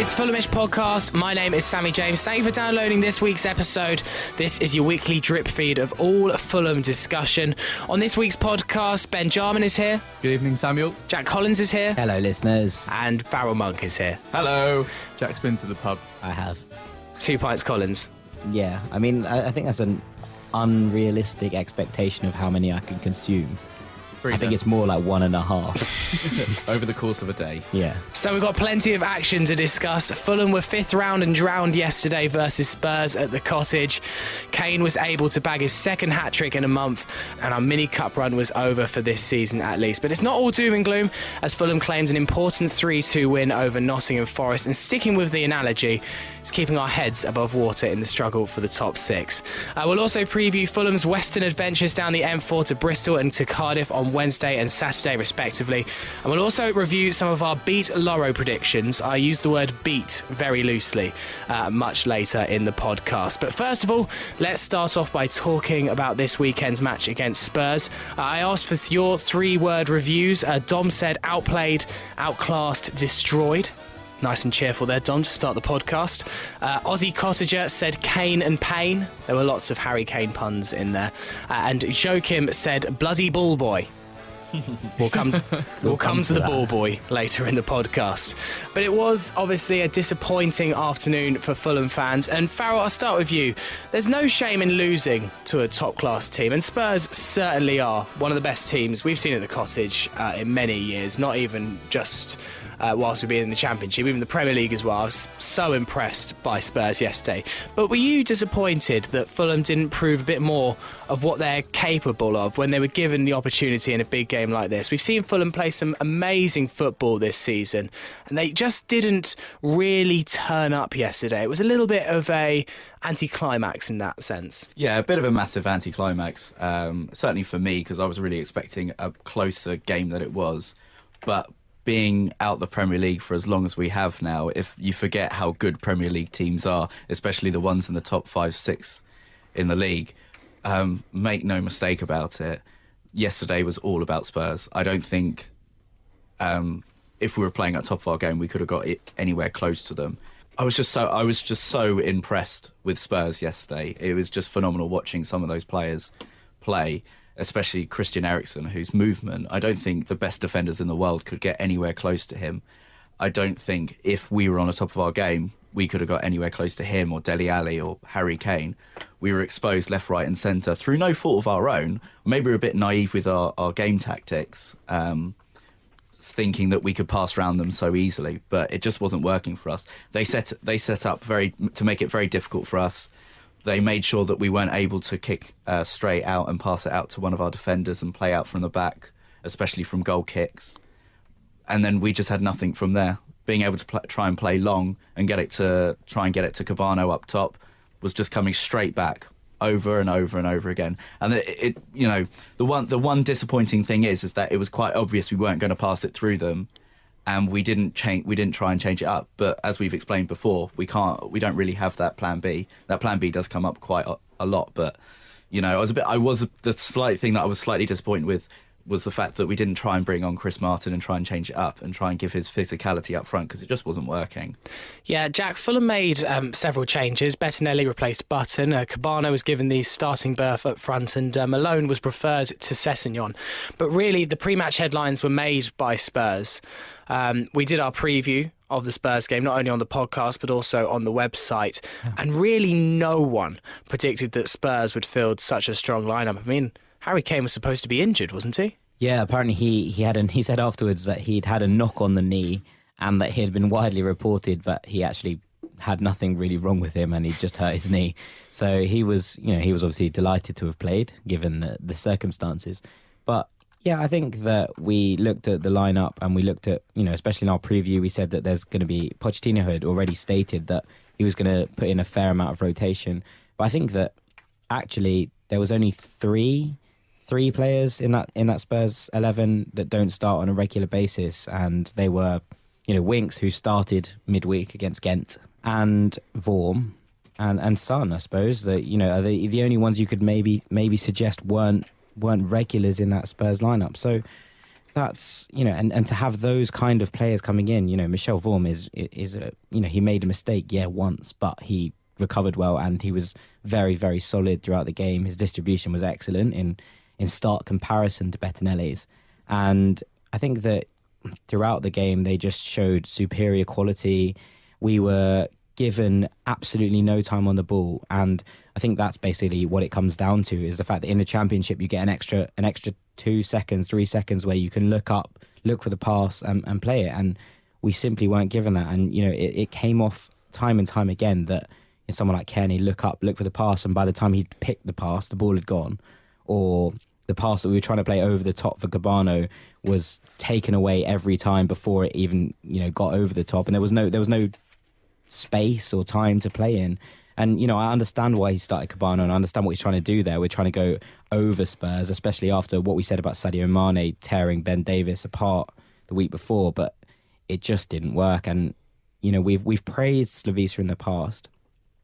It's Fulhamish podcast. My name is Sammy James. Thank you for downloading this week's episode. This is your weekly drip feed of all Fulham discussion. On this week's podcast, Ben Jarman is here. Good evening, Samuel. Jack Collins is here. Hello, listeners. And Farrell Monk is here. Hello. Jack's been to the pub. I have. 2 pints Collins. Yeah, I mean, I think that's an unrealistic expectation of how many I can consume. I think it's more like 1.5. Over the course of a day. Yeah. So we've got plenty of action to discuss. Fulham were fifth round and drowned yesterday versus Spurs at the Cottage. Kane was able to bag his second hat-trick in a month, and our mini cup run was over for this season at least. But it's not all doom and gloom, as Fulham claimed an important 3-2 win over Nottingham Forest, and sticking with the analogy, it's keeping our heads above water in the struggle for the top six. We'll also preview Fulham's western adventures down the M4 to Bristol and to Cardiff on Wednesday and Saturday respectively, and we'll also review some of our beat Loro predictions. I use the word beat very loosely much later in the podcast. But first of all, let's start off by talking about this weekend's match against Spurs. I asked for your 3-word reviews. Dom said outplayed, outclassed, destroyed. Nice and cheerful there, Don, to start the podcast. Aussie Cottager said Kane and Pain. There were lots of Harry Kane puns in there. And Joachim said bloody ball boy. We'll come to the ball boy later in the podcast. But it was obviously a disappointing afternoon for Fulham fans. And Farrell, I'll start with you. There's no shame in losing to a top-class team. And Spurs certainly are one of the best teams we've seen at the Cottage in many years. Not even just whilst we've been in the Championship, even the Premier League as well. I was so impressed by Spurs yesterday. But were you disappointed that Fulham didn't prove a bit more of what they're capable of when they were given the opportunity in a big game like this? We've seen Fulham play some amazing football this season, and they just didn't really turn up yesterday. It was a little bit of a anticlimax in that sense. Yeah, a bit of a massive anticlimax, certainly for me, because I was really expecting a closer game than it was. But being out the Premier League for as long as we have now, if you forget how good Premier League teams are, especially the ones in the top 5-6 in the league, make no mistake about it, yesterday was all about Spurs. I don't think if we were playing at top of our game, we could have got it anywhere close to them. I was just so impressed with Spurs yesterday. It was just phenomenal watching some of those players play, especially Christian Eriksen, whose movement, I don't think the best defenders in the world could get anywhere close to him. I don't think if we were on the top of our game, we could have got anywhere close to him or Dele Alli or Harry Kane. We were exposed left, right and centre through no fault of our own. Maybe we're a bit naive with our game tactics, thinking that we could pass around them so easily, but it just wasn't working for us. They set up to make it very difficult for us. They made sure that we weren't able to kick straight out and pass it out to one of our defenders and play out from the back, especially from goal kicks. And then we just had nothing from there. Being able to try and play long and get it to Cabano up top was just coming straight back over and over and over again. And the one disappointing thing is that it was quite obvious we weren't going to pass it through them. And we didn't try and change it up. But as we've explained before, we don't really have that plan B. That plan B does come up quite a lot. But, the slight thing that I was slightly disappointed with was the fact that we didn't try and bring on Chris Martin and try and change it up and try and give his physicality up front, because it just wasn't working. Yeah, Jack, Fulham made several changes. Bettinelli replaced Button. Cabano was given the starting berth up front, and Malone was preferred to Sessegnon. But really, the pre-match headlines were made by Spurs. We did our preview of the Spurs game, not only on the podcast, but also on the website. And really no one predicted that Spurs would field such a strong lineup. I mean, Harry Kane was supposed to be injured, wasn't he? Yeah, apparently he said afterwards that he'd had a knock on the knee and that he had been widely reported, but he actually had nothing really wrong with him and he'd just hurt his knee. So he was obviously delighted to have played, given the circumstances. But yeah, I think that we looked at the lineup and we looked at, especially in our preview, we said that there's going to be, Pochettino had already stated that he was going to put in a fair amount of rotation. But I think that actually there was only three players in that Spurs 11 that don't start on a regular basis, and they were, Winks, who started midweek against Ghent, and Vorm and Son, I suppose, that are the only ones you could maybe suggest weren't regulars in that Spurs lineup. So that's, and to have those kind of players coming in, Michel Vorm is a, he made a mistake, once, but he recovered well and he was very, very solid throughout the game. His distribution was excellent in stark comparison to Bettinelli's. And I think that throughout the game, they just showed superior quality. We were given absolutely no time on the ball. And I think that's basically what it comes down to, is the fact that in the Championship, you get an extra 2 seconds, 3 seconds where you can look up, look for the pass and play it. And we simply weren't given that. And, it came off time and time again that someone like Kearney look up, look for the pass, and by the time he'd picked the pass, the ball had gone. Or the pass that we were trying to play over the top for Cabano was taken away every time before it even, got over the top. And there was no space or time to play in. And, I understand why he started Cabano, and I understand what he's trying to do there. We're trying to go over Spurs, especially after what we said about Sadio Mane tearing Ben Davies apart the week before, but it just didn't work. And, we've praised Slavisa in the past,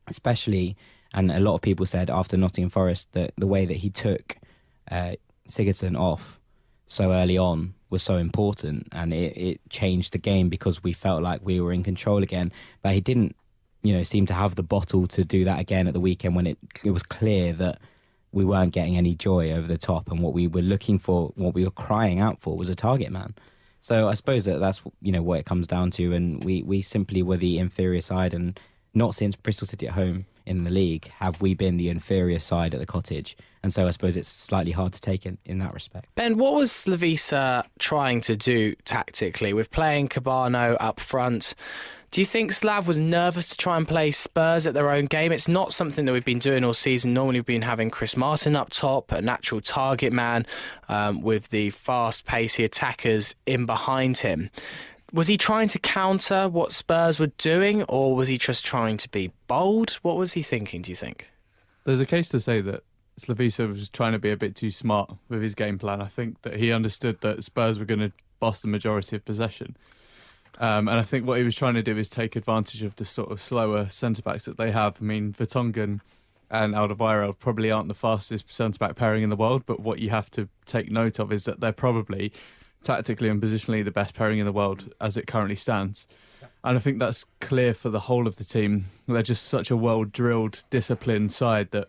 especially, and a lot of people said after Nottingham Forest that the way that he took Sigurdsson off so early on was so important, and it changed the game because we felt like we were in control again. But he didn't, seem to have the bottle to do that again at the weekend when it was clear that we weren't getting any joy over the top, and what we were looking for, what we were crying out for, was a target man. So I suppose that's what it comes down to, and we simply were the inferior side, and not since Bristol City at home in the league have we been the inferior side at the Cottage. And so I suppose it's slightly hard to take in that respect. Ben, what was Slavisa trying to do tactically with playing Cabano up front? Do you think Slav was nervous to try and play Spurs at their own game? It's not something that we've been doing all season. Normally we've been having Chris Martin up top, a natural target man, with the fast, pacey attackers in behind him. Was he trying to counter what Spurs were doing, or was he just trying to be bold? What was he thinking, do you think? There's a case to say that Slavisa was trying to be a bit too smart with his game plan. I think that he understood that Spurs were going to boss the majority of possession. And I think what he was trying to do is take advantage of the sort of slower centre-backs that they have. I mean, Vertonghen and Alderweireld probably aren't the fastest centre-back pairing in the world, but what you have to take note of is that they're probably tactically and positionally the best pairing in the world as it currently stands. And I think that's clear for the whole of the team. They're just such a well-drilled, disciplined side that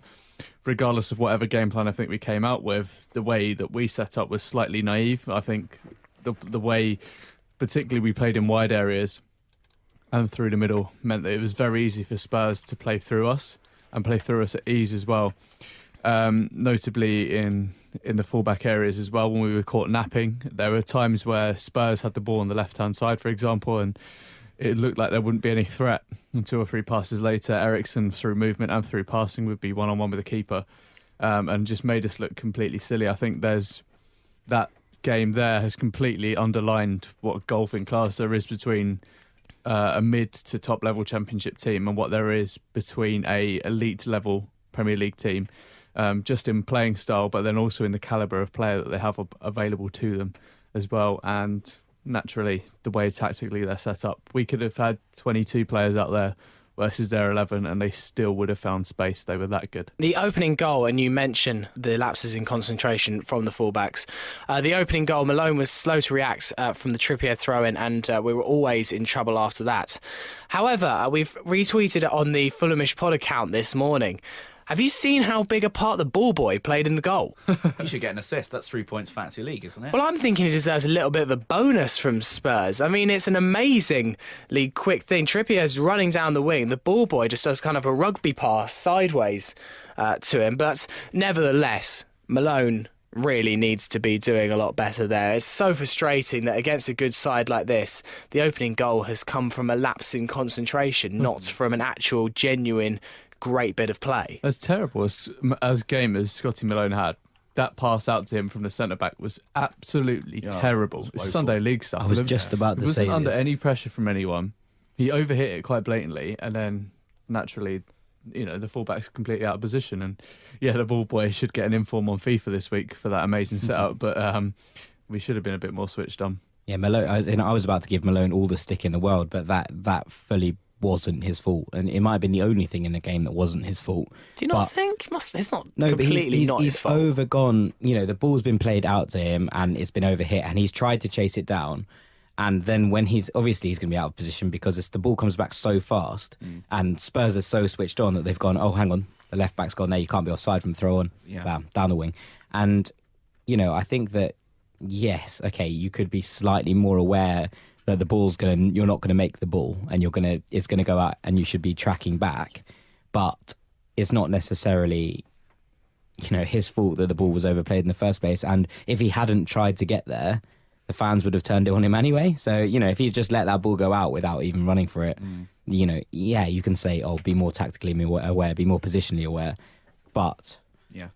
regardless of whatever game plan I think we came out with, the way that we set up was slightly naive. I think the way particularly we played in wide areas and through the middle meant that it was very easy for Spurs to play through us and play through us at ease as well. Notably in the fullback areas as well, when we were caught napping, there were times where Spurs had the ball on the left-hand side, for example, and it looked like there wouldn't be any threat. And 2 or 3 passes later, Eriksen, through movement and through passing, would be one-on-one with the keeper, and just made us look completely silly. I think that game there has completely underlined what golfing class there is between a mid to top level Championship team and what there is between a elite level Premier League team, just in playing style, but then also in the calibre of player that they have available to them as well. And naturally, the way tactically they're set up, we could have had 22 players out there versus their 11 and they still would have found space. They were that good. The opening goal, and you mentioned the lapses in concentration from the fullbacks. The opening goal, Malone was slow to react from the Trippier throw-in, and we were always in trouble after that. However, we've retweeted it on the Fulhamish pod account this morning. Have you seen how big a part the ball boy played in the goal? You should get an assist. That's 3 points fancy league, isn't it? Well, I'm thinking he deserves a little bit of a bonus from Spurs. I mean, it's an amazingly quick thing. Trippier's running down the wing. The ball boy just does kind of a rugby pass sideways to him. But nevertheless, Malone really needs to be doing a lot better there. It's so frustrating that against a good side like this, the opening goal has come from a lapse in concentration, not from an actual, genuine, great bit of play. As terrible as game as Scotty Malone had, that pass out to him from the centre-back was absolutely terrible. It's Sunday League stuff. I was just about to say It wasn't under this. any pressure from anyone. He overhit it quite blatantly, and then naturally, the fullback's completely out of position. And the ball boy should get an inform on FIFA this week for that amazing setup, but we should have been a bit more switched on. Yeah, Malone. I was about to give Malone all the stick in the world, but that fully wasn't his fault, and it might have been the only thing in the game that wasn't his fault. Do you not think? It's not No, but completely not his he's fault. overgone. The ball's been played out to him and it's been overhit, and he's tried to chase it down. And then when he's going to be out of position because the ball comes back so fast, and Spurs are so switched on that they've gone, oh, hang on, the left back's gone there, you can't be offside from throw on, bam, down the wing. And, I think that, yes, okay, you could be slightly more aware that you're not going to make the ball and it's going to go out and you should be tracking back. But it's not necessarily, his fault that the ball was overplayed in the first place. And if he hadn't tried to get there, the fans would have turned it on him anyway. So, if he's just let that ball go out without even running for it, you can say, oh, be more tactically aware, be more positionally aware. But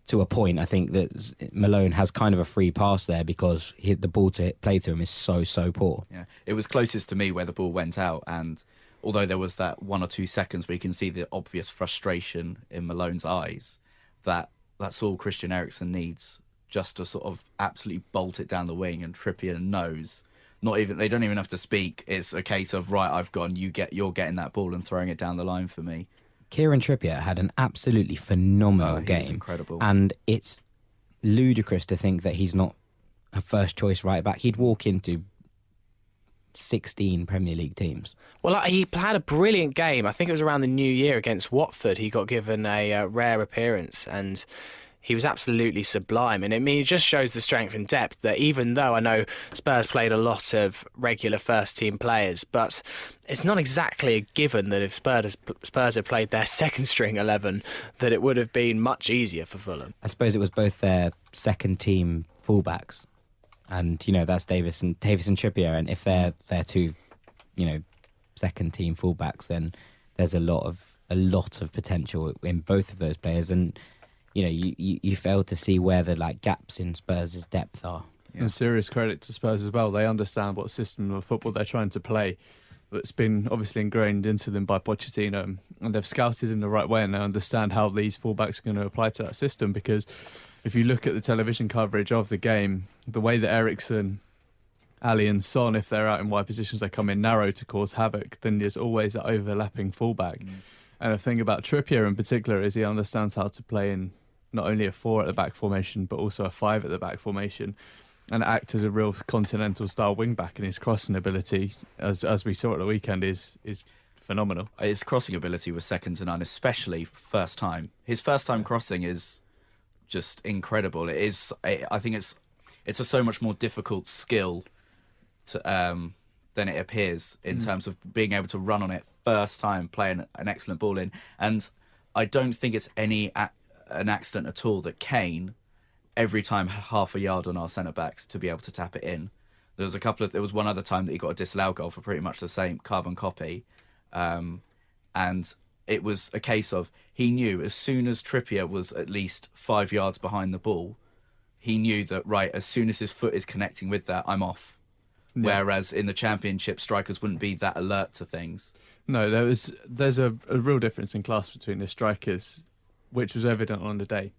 to a point, I think that Malone has kind of a free pass there because the ball to play to him is so poor. Yeah, it was closest to me where the ball went out, and although there was that 1 or 2 seconds where you can see the obvious frustration in Malone's eyes, that's all Christian Eriksen needs, just to sort of absolutely bolt it down the wing, and Trippier knows. They don't even have to speak. It's a case of, right, I've gone, you're getting that ball and throwing it down the line for me. Kieran Trippier had an absolutely phenomenal game. He's incredible. And it's ludicrous to think that he's not a first choice right back. He'd walk into 16 Premier League teams. Well, he had a brilliant game. I think it was around the New Year against Watford. He got given a rare appearance, and he was absolutely sublime. And it just shows the strength and depth that even though I know Spurs played a lot of regular first-team players, but it's not exactly a given that if Spurs had played their second-string 11, that it would have been much easier for Fulham. I suppose it was both their second-team fullbacks. And, that's Davis and Trippier. And if they're their two, second-team fullbacks, then there's a lot of potential in both of those players. And you fail to see where the gaps in Spurs' depth are. Yeah. And serious credit to Spurs as well. They understand what system of football they're trying to play. That's been obviously ingrained into them by Pochettino, and they've scouted in the right way, and they understand how these fullbacks are going to apply to that system. Because if you look at the television coverage of the game, the way that Eriksen, Ali and Son, if they're out in wide positions, they come in narrow to cause havoc, then there's always that overlapping fullback. And the thing about Trippier in particular is he understands how to play in not only a 4 at the back formation, but also a 5 at the back formation, and act as a real continental style wing back. And his crossing ability, as we saw at the weekend, is phenomenal. His crossing ability was second to none, especially first time. His first time crossing is just incredible. It is. I think it's a so much more difficult skill than it appears in terms of being able to run on it first time, playing an excellent ball in. And I don't think it's an accident at all that Kane, every time half a yard on our centre backs to be able to tap it in. There was one other time that he got a disallowed goal for pretty much the same carbon copy, and it was a case of he knew as soon as Trippier was at least 5 yards behind the ball, he knew that right as soon as his foot is connecting with that, I'm off. Yeah. Whereas in the Championship, strikers wouldn't be that alert to things. No, there's a real difference in class between the strikers, which was evident on the day.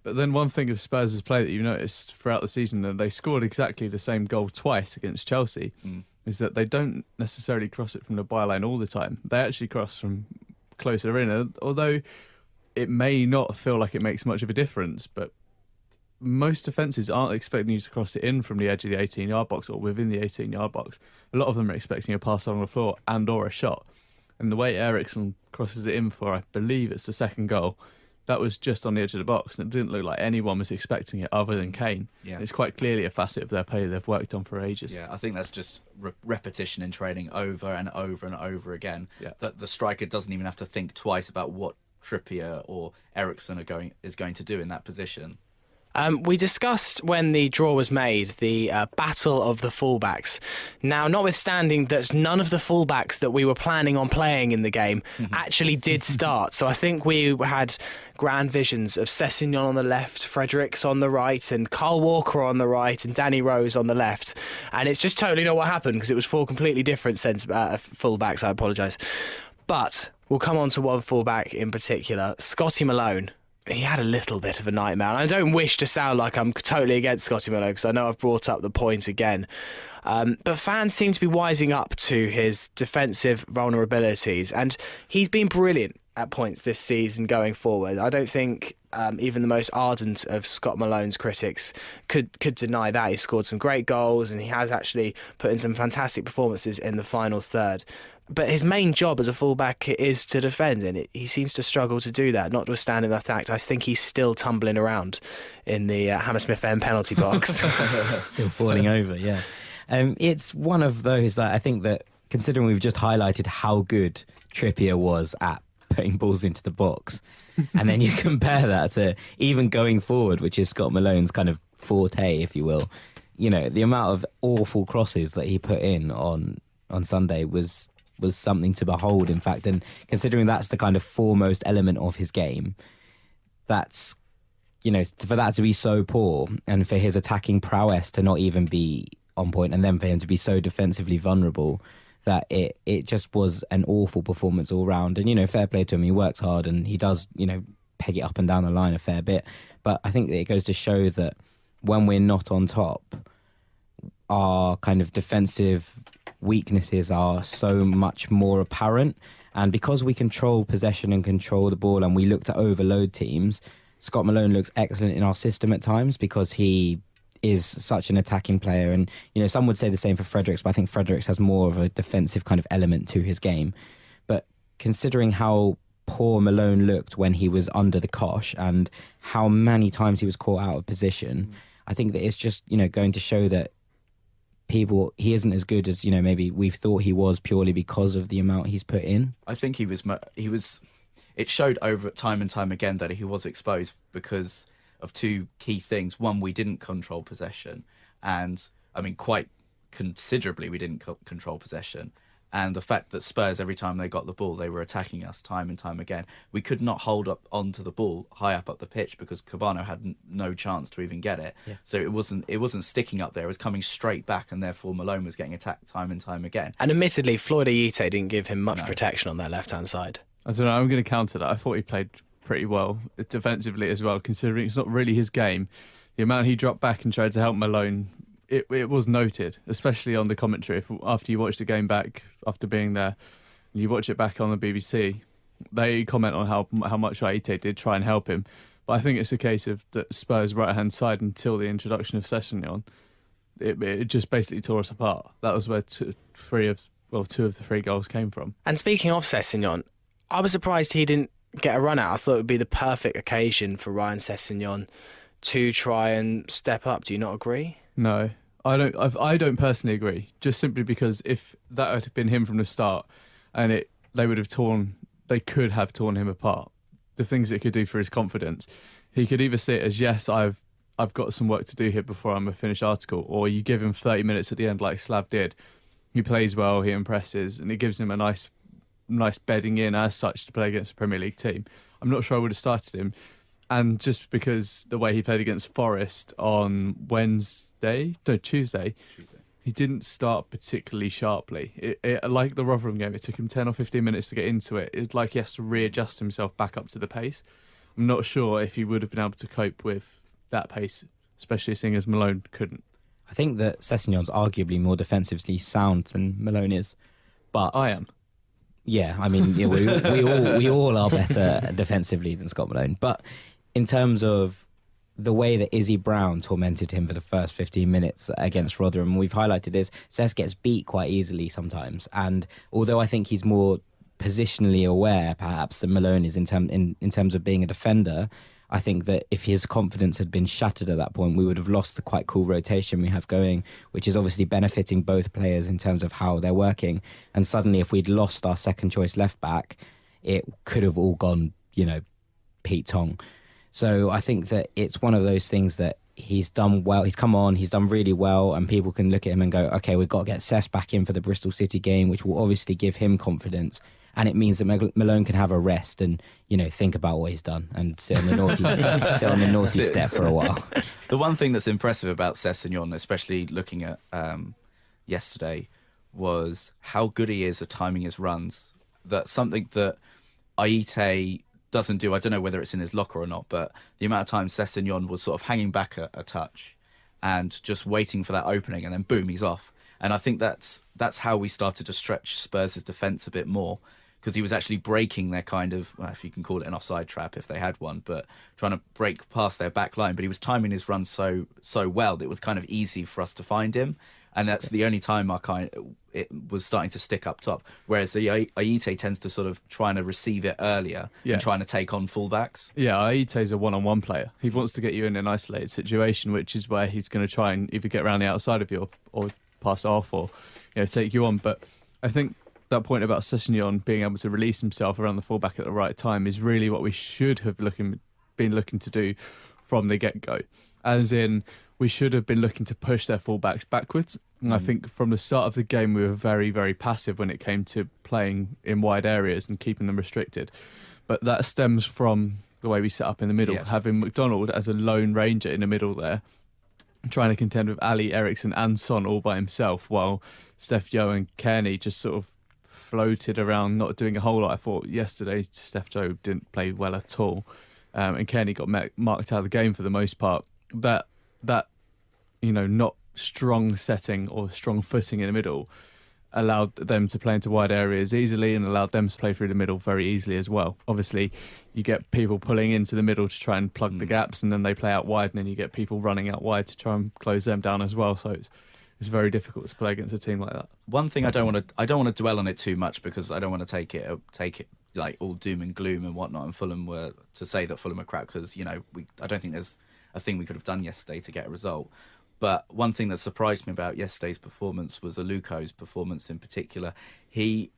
But then one thing of Spurs' play that you noticed throughout the season, and they scored exactly the same goal twice against Chelsea, is that they don't necessarily cross it from the byline all the time. They actually cross from closer in, although it may not feel like it makes much of a difference, but most defences aren't expecting you to cross it in from the edge of the 18-yard box or within the 18-yard box. A lot of them are expecting a pass on the floor and or a shot. And the way Eriksen crosses it in for, I believe it's the second goal, that was just on the edge of the box, and it didn't look like anyone was expecting it other than Kane. Yeah. It's quite clearly a facet of their play they've worked on for ages. Yeah, I think that's just repetition in training over and over and over again. Yeah. That the striker doesn't even have to think twice about what Trippier or Eriksen is going to do in that position. We discussed when the draw was made the battle of the fullbacks. Now, notwithstanding that none of the fullbacks that we were planning on playing in the game actually did start. So I think we had grand visions of Sessegnon on the left, Fredericks on the right, and Kyle Walker on the right, and Danny Rose on the left. And it's just totally not what happened because it was 4 completely different fullbacks. I apologise. But we'll come on to one fullback in particular, Scotty Malone. he had a little bit of a nightmare. And I don't wish to sound like I'm totally against Scotty Malone, because I know I've brought up the point again. But fans seem to be wising up to his defensive vulnerabilities, and he's been brilliant at points this season going forward. I don't think even the most ardent of Scott Malone's critics could deny that. He scored some great goals, and he has actually put in some fantastic performances in the final third. But his main job as a fullback is to defend, and he seems to struggle to do that, notwithstanding the fact I think he's still tumbling around in the Hammersmith End penalty box. Still falling over, yeah. It's one of those that I think that, considering we've just highlighted how good Trippier was at putting balls into the box, and then you compare that to even going forward, which is Scott Malone's kind of forte, if you will, you know, the amount of awful crosses that he put in on Sunday was something to behold, in fact. And considering that's the kind of foremost element of his game, that's, you know, for that to be so poor, and for his attacking prowess to not even be on point, and then for him to be so defensively vulnerable, that it just was an awful performance all round. And, you know, fair play to him, he works hard and he does, you know, peg it up and down the line a fair bit. But I think that it goes to show that when we're not on top, our kind of defensive weaknesses are so much more apparent. And because we control possession and control the ball, and we look to overload teams, Scott Malone looks excellent in our system at times, because he is such an attacking player. And, you know, some would say the same for Fredericks, but I think Fredericks has more of a defensive kind of element to his game. But considering how poor Malone looked when he was under the cosh, and how many times he was caught out of position, I think that it's just, you know, going to show that he isn't as good as, you know, maybe we've thought he was, purely because of the amount he's put in. I think he was. It showed over time and time again that he was exposed because of two key things. One, we didn't control possession, and I mean quite considerably we didn't control possession. And the fact that Spurs, every time they got the ball, they were attacking us time and time again. We could not hold up onto the ball high up the pitch, because Cabano had no chance to even get it. Yeah. So it wasn't sticking up there. It was coming straight back, and therefore Malone was getting attacked time and time again. And admittedly, Floyd Ayite didn't give him much protection on that left-hand side. I don't know, I'm going to counter that. I thought he played pretty well defensively as well, considering it's not really his game. The amount he dropped back and tried to help Malone, it was noted, especially on the commentary. After you watch the game back, after being there, you watch it back on the BBC, they comment on how much Ayite did try and help him. But I think it's a case of the Spurs' right-hand side, until the introduction of Sessegnon, it just basically tore us apart. That was where two of the three goals came from. And speaking of Sessegnon, I was surprised he didn't get a run out. I thought it would be the perfect occasion for Ryan Sessegnon to try and step up. Do you not agree? No, I don't. I don't personally agree. Just simply because if that had been him from the start, and they could have torn him apart. The things it could do for his confidence, he could either see it as, yes, I've got some work to do here before I'm a finished article, or you give him 30 minutes at the end like Slav did. He plays well, he impresses, and it gives him a nice bedding in as such to play against a Premier League team. I'm not sure I would have started him. And just because the way he played against Forest on Tuesday, he didn't start particularly sharply. Like the Rotherham game, it took him 10 or 15 minutes to get into it. It's like he has to readjust himself back up to the pace. I'm not sure if he would have been able to cope with that pace, especially seeing as Malone couldn't. I think that Sessegnon's arguably more defensively sound than Malone is. But I am. Yeah, I mean, yeah, we all are better defensively than Scott Malone. But in terms of the way that Izzy Brown tormented him for the first 15 minutes against Rotherham, we've highlighted this, Sess gets beat quite easily sometimes. And although I think he's more positionally aware, perhaps, than Malone is in terms of being a defender, I think that if his confidence had been shattered at that point, we would have lost the quite cool rotation we have going, which is obviously benefiting both players in terms of how they're working. And suddenly, if we'd lost our second choice left back, it could have all gone, Pete Tong. So I think that it's one of those things that he's done well. He's come on, he's done really well, and people can look at him and go, okay, we've got to get Sess back in for the Bristol City game, which will obviously give him confidence. And it means that Malone can have a rest and, think about what he's done and sit on the naughty step for a while. The one thing that's impressive about Sessegnon, especially looking at yesterday, was how good he is at timing his runs. That's something that Ayite doesn't do. I don't know whether it's in his locker or not, but the amount of time Sessegnon was sort of hanging back a touch and just waiting for that opening, and then boom, he's off. And I think that's how we started to stretch Spurs' defence a bit more, because he was actually breaking their kind of, well, if you can call it an offside trap if they had one, but trying to break past their back line. But he was timing his run so well that it was kind of easy for us to find him. And that's the only time it was starting to stick up top. Whereas the Aite tends to sort of trying to receive it earlier and trying to take on fullbacks. Yeah, Aite's a one-on-one player. He wants to get you in an isolated situation, which is where he's going to try and either get around the outside of you or pass off or take you on. But I think that point about Sessegnon being able to release himself around the fullback at the right time is really what we should have been looking to do from the get-go. As in, we should have been looking to push their fullbacks backwards. And I think from the start of the game, we were very, very passive when it came to playing in wide areas and keeping them restricted. But that stems from the way we set up in the middle, having McDonald as a lone ranger in the middle there, trying to contend with Ali, Eriksen and Son all by himself, while Steph Joe and Kearney just sort of floated around, not doing a whole lot. I thought yesterday Steph Joe didn't play well at all, and Kearney got marked out of the game for the most part. That not strong setting or strong footing in the middle allowed them to play into wide areas easily and allowed them to play through the middle very easily as well. Obviously, you get people pulling into the middle to try and plug the gaps, and then they play out wide, and then you get people running out wide to try and close them down as well. So it's very difficult to play against a team like that. One thing I don't want to dwell on it too much, because I don't want to take it like all doom and gloom and whatnot. And Fulham were to say that Fulham are crap, because I don't think there's a thing we could have done yesterday to get a result. But one thing that surprised me about yesterday's performance was Aluko's performance in particular.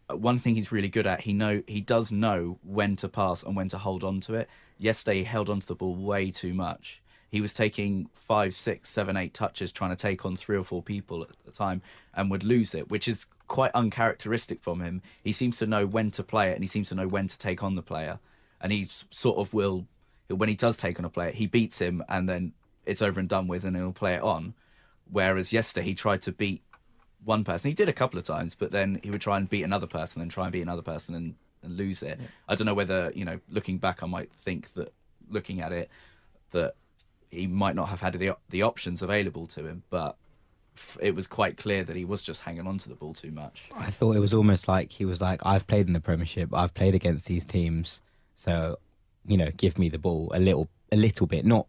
One thing he's really good at, he does know when to pass and when to hold on to it. Yesterday he held on to the ball way too much. He was taking 5, 6, 7, 8 touches trying to take on 3 or 4 people at the time and would lose it, which is quite uncharacteristic from him. He seems to know when to play it, and he seems to know when to take on the player. And he sort of will, when he does take on a player, he beats him and then it's over and done with, and he'll play it on. Whereas yesterday he tried to beat one person. He did a couple of times, but then he would try and beat another person, then try and beat another person and lose it. Yeah. I don't know whether, looking back, I might think that, looking at it, that he might not have had the options available to him, but it was quite clear that he was just hanging on to the ball too much. I thought it was almost like he was like, I've played in the Premiership, I've played against these teams, so, give me the ball a little bit, not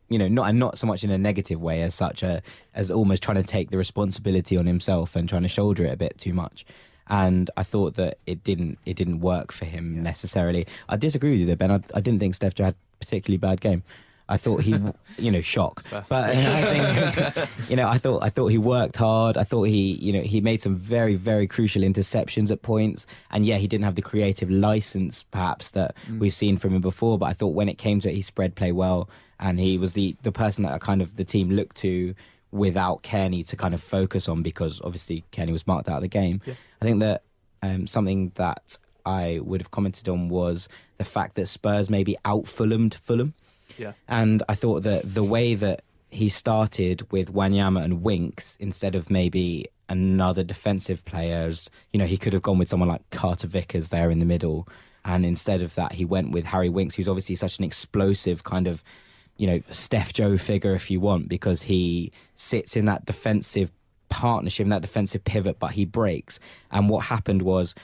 so much in a negative way as such, as almost trying to take the responsibility on himself and trying to shoulder it a bit too much. And I thought that it didn't work for him necessarily. I disagree with you there, Ben. I didn't think Steph Joe had a particularly bad game. I thought he, shock. But I think, I thought he worked hard. I thought he made some very, very crucial interceptions at points. And he didn't have the creative license perhaps that we've seen from him before. But I thought when it came to it, he spread play well, and he was the person that kind of the team looked to without Kearney to kind of focus on, because obviously Kearney was marked out of the game. Yeah. I think that something that I would have commented on was the fact that Spurs maybe out-Fulhamed Fulham. Yeah. And I thought that the way that he started with Wanyama and Winks instead of maybe another defensive players, he could have gone with someone like Carter Vickers there in the middle. And instead of that, he went with Harry Winks, who's obviously such an explosive kind of, Steph Joe figure, if you want, because he sits in that defensive partnership, in that defensive pivot, but he breaks. And what happened was,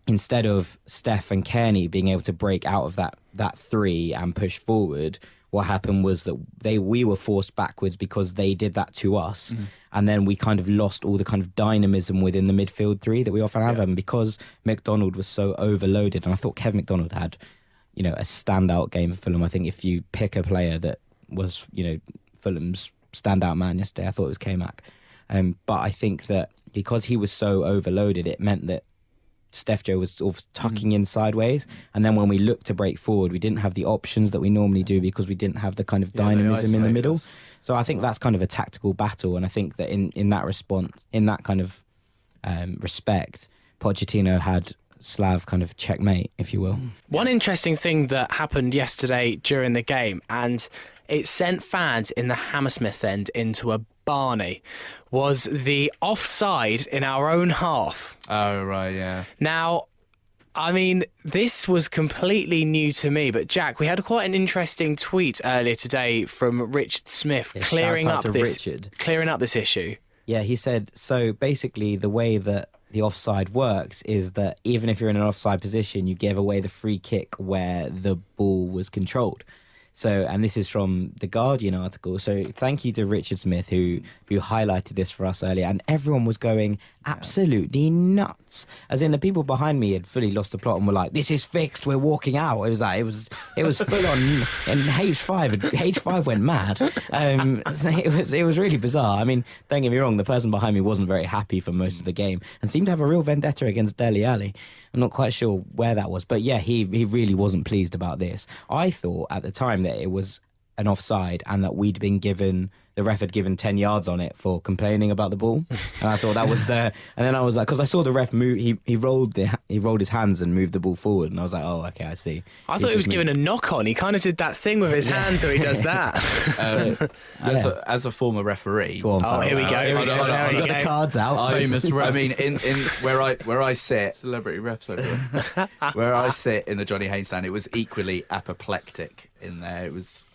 instead of Steph and Kearney being able to break out of that 3 and push forward, what happened was that we were forced backwards because they did that to us. Mm-hmm. And then we kind of lost all the kind of dynamism within the midfield 3 that we often have. And because McDonald was so overloaded, and I thought Kevin McDonald had, a standout game for Fulham. I think if you pick a player that was, Fulham's standout man yesterday, I thought it was K-Mac. But I think that because he was so overloaded, it meant that Steph Joe was sort of tucking in sideways, and then when we looked to break forward, we didn't have the options that we normally do because we didn't have the kind of dynamism in the middle. So I think that's kind of a tactical battle, and I think that in that response, in that kind of respect, Pochettino had Slav kind of checkmate, if you will. One interesting thing that happened yesterday during the game, and it sent fans in the Hammersmith end into a Barney, was the offside in our own half. Oh, right, yeah. Now, I mean, this was completely new to me, but Jack, we had quite an interesting tweet earlier today from Richard Smith clearing up this issue. Yeah, he said, so basically the way that the offside works is that even if you're in an offside position, you give away the free kick where the ball was controlled. So, and this is from the Guardian article. So thank you to Richard Smith who highlighted this for us earlier, and everyone was going absolutely nuts. As in, the people behind me had fully lost the plot and were like, "This is fixed. We're walking out." It was like it was full on, and H5 went mad. So it was really bizarre. I mean, don't get me wrong, the person behind me wasn't very happy for most of the game and seemed to have a real vendetta against Dele Alli. I'm not quite sure where that was, but yeah, he really wasn't pleased about this. I thought at the time that it was an offside and that the ref had given 10 yards on it for complaining about the ball. And I thought that was and then I was like, because I saw the ref move, he rolled his hands and moved the ball forward, and I was like, oh, okay, I see. I thought he was given a knock on. He kind of did that thing with his hands, so he does that. As a former referee, Go on, here we go. He's got the cards out. Famous refs. I mean, in where I sit, Celebrity refs over there. where I sit in the Johnny Haynes stand, it was equally apoplectic in there. It was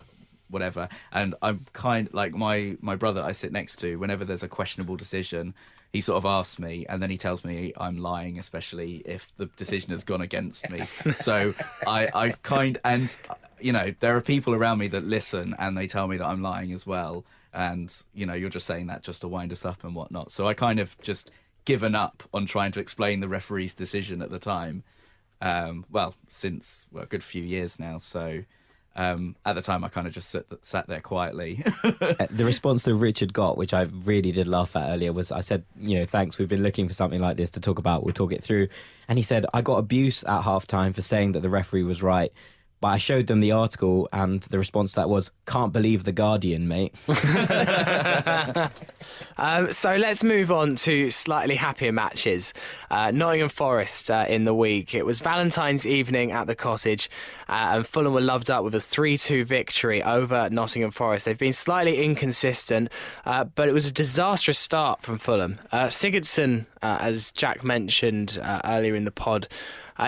whatever, and I'm kind like my brother I sit next to. Whenever there's a questionable decision, he sort of asks me, and then he tells me I'm lying, especially if the decision has gone against me. So I and there are people around me that listen, and they tell me that I'm lying as well. And you're just saying that just to wind us up and whatnot. So I kind of just given up on trying to explain the referee's decision at the time. Since a good few years now. So. At the time, I kind of just sat there quietly. The response that Richard got, which I really did laugh at earlier, was I said, thanks, we've been looking for something like this to talk about. We'll talk it through. And he said, I got abuse at halftime for saying that the referee was right. But I showed them the article, and the response to that was, can't believe the Guardian, mate. So let's move on to slightly happier matches. Nottingham Forest in the week. It was Valentine's evening at the Cottage, and Fulham were loved up with a 3-2 victory over Nottingham Forest. They've been slightly inconsistent, but it was a disastrous start from Fulham. Sigurdsson, as Jack mentioned earlier in the pod,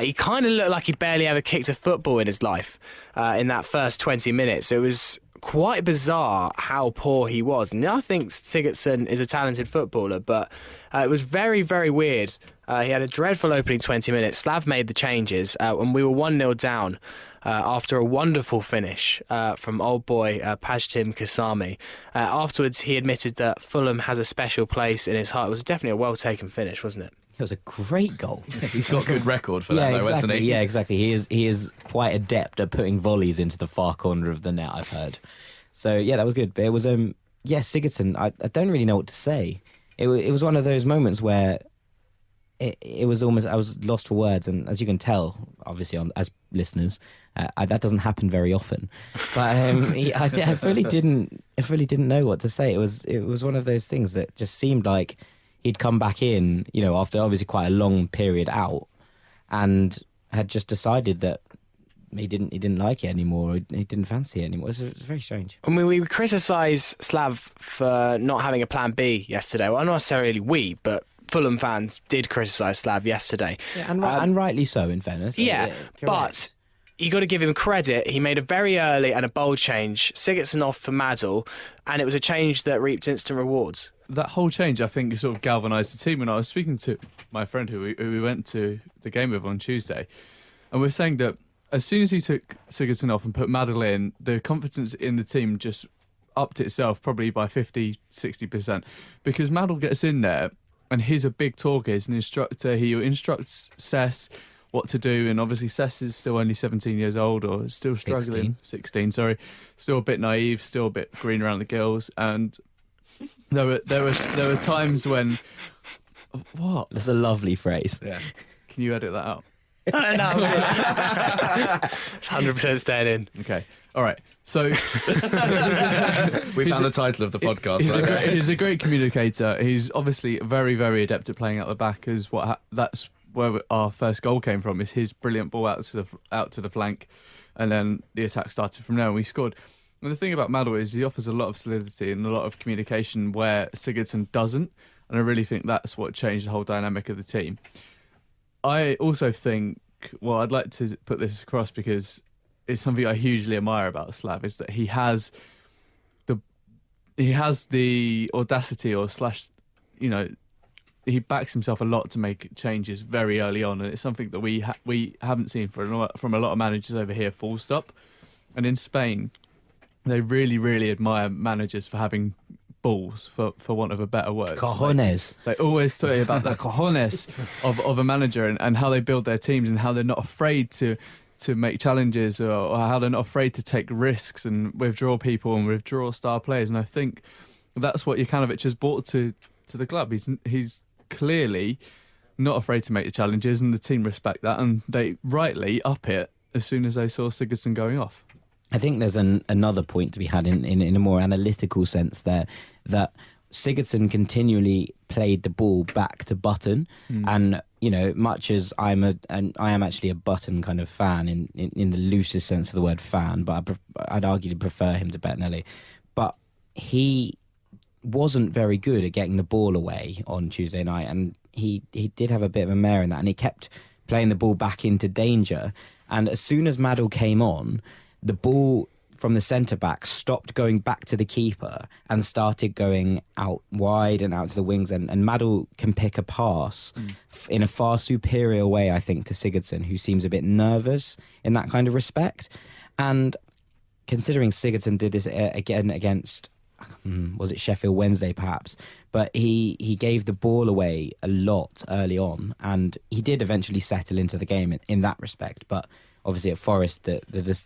he kind of looked like he'd barely ever kicked a football in his life in that first 20 minutes. It was quite bizarre how poor he was. And I think Sigurdsson is a talented footballer, but it was very, very weird. He had a dreadful opening 20 minutes. Slav made the changes, and we were 1-0 down after a wonderful finish from old boy Pajtim Kasami. Afterwards, he admitted that Fulham has a special place in his heart. It was definitely a well-taken finish, wasn't it? It was a great goal. He's got good record for that, though, exactly. hasn't he? Yeah, exactly. He is quite adept at putting volleys into the far corner of the net, I've heard. So, yeah, that was good. But it was, Sigurdsson, I don't really know what to say. It was one of those moments where it was almost, I was lost for words. And as you can tell, obviously, as listeners, that doesn't happen very often. But I really didn't know what to say. It was one of those things that just seemed like he'd come back in, after obviously quite a long period out, and had just decided that he didn't like it anymore. He didn't fancy it anymore. It was very strange. I mean, we criticise Slav for not having a plan B yesterday. Well, not necessarily we, but Fulham fans did criticise Slav yesterday. Yeah, and rightly so, in fairness. Yeah, but you got to give him credit. He made a very early and a bold change. Sigurdsson off for Madl, and it was a change that reaped instant rewards. That whole change, I think, sort of galvanised the team. And I was speaking to my friend who we went to the game with on Tuesday, and we're saying that as soon as he took Sigurdsson off and put Madl in, the confidence in the team just upped itself probably by 50-60%, because Madl gets in there and he's a big talker. He's an instructor. He instructs Sess what to do, and obviously Sess is still only 17 years old, or still struggling. 16, sorry. Still a bit naive, still a bit green around the gills, and there were times when... What? That's a lovely phrase. Yeah. Can you edit that out? No, it's 100% staying in. Okay. All right. So We found the title of the podcast. He's a great communicator. He's obviously very, very adept at playing out the back. That's where our first goal came from. Is his brilliant ball out to the flank, and then the attack started from there, and we scored. And the thing about Madl is he offers a lot of solidity and a lot of communication where Sigurdsson doesn't, and I really think that's what changed the whole dynamic of the team. I also think I'd like to put this across because it's something I hugely admire about Slav, is that he has the audacity he backs himself a lot to make changes very early on, and it's something that we haven't seen from a lot of managers over here, full stop. And in Spain, they really, really admire managers for having balls, for want of a better word. Cojones. They always talk about the cojones of a manager and how they build their teams and how they're not afraid to make challenges or how they're not afraid to take risks and withdraw people and withdraw star players. And I think that's what Jokanovic has brought to the club. He's clearly not afraid to make the challenges, and the team respect that, and they rightly up it as soon as they saw Sigurdsson going off. I think there's another point to be had in a more analytical sense there, that Sigurdsson continually played the ball back to Button, and much as I am actually a Button kind of fan in the loosest sense of the word fan, but I'd arguably prefer him to Bettinelli, but he wasn't very good at getting the ball away on Tuesday night, and he did have a bit of a mare in that, and he kept playing the ball back into danger. And as soon as Madl came on, the ball from the centre-back stopped going back to the keeper and started going out wide and out to the wings. And Madl can pick a pass in a far superior way, I think, to Sigurdsson, who seems a bit nervous in that kind of respect. And considering Sigurdsson did this again against, was it Sheffield Wednesday perhaps, but he gave the ball away a lot early on, and he did eventually settle into the game in that respect. But obviously at Forest, the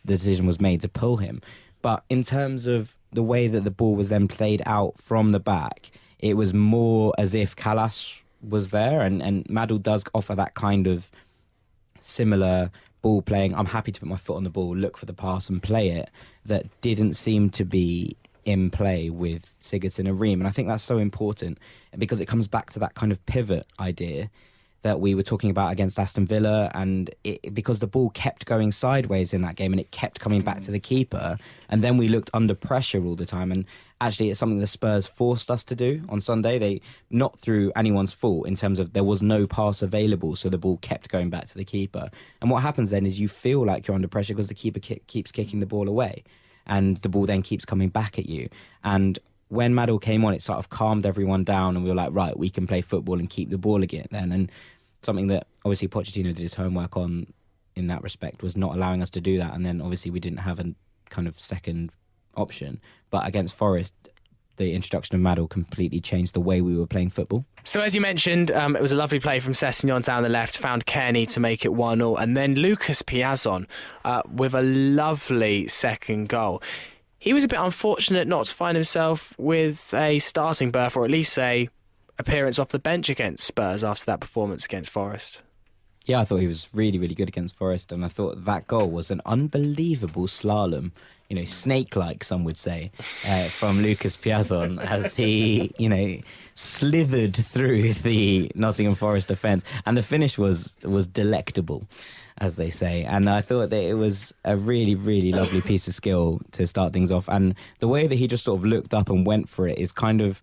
decision was made to pull him. But in terms of the way that the ball was then played out from the back, it was more as if Kalas was there, and Madl does offer that kind of similar ball playing. I'm happy to put my foot on the ball, look for the pass and play it, that didn't seem to be in play with Sigurdsson and Ream. And I think that's so important because it comes back to that kind of pivot idea that we were talking about against Aston Villa, and because the ball kept going sideways in that game and it kept coming back to the keeper, and then we looked under pressure all the time. And actually it's something the Spurs forced us to do on Sunday. They, not through anyone's fault in terms of there was no pass available, so the ball kept going back to the keeper. And what happens then is you feel like you're under pressure because the keeper keeps kicking the ball away, and the ball then keeps coming back at you. And when Madl came on, it sort of calmed everyone down, and we were like, right, we can play football and keep the ball again then. And something that obviously Pochettino did his homework on in that respect was not allowing us to do that. And then obviously we didn't have a kind of second option. But against Forest, the introduction of Madl completely changed the way we were playing football. So as you mentioned, it was a lovely play from Sessegnon down the left, found Kearney to make it 1-0, and then Lucas Piazon with a lovely second goal. He was a bit unfortunate not to find himself with a starting berth, or at least a appearance off the bench against Spurs after that performance against Forest. Yeah, I thought he was really, really good against Forest, and I thought that goal was an unbelievable slalom, snake-like, some would say, from Lucas Piazon as he, slithered through the Nottingham Forest defence. And the finish was delectable, as they say. And I thought that it was a really, really lovely piece of skill to start things off. And the way that he just sort of looked up and went for it is kind of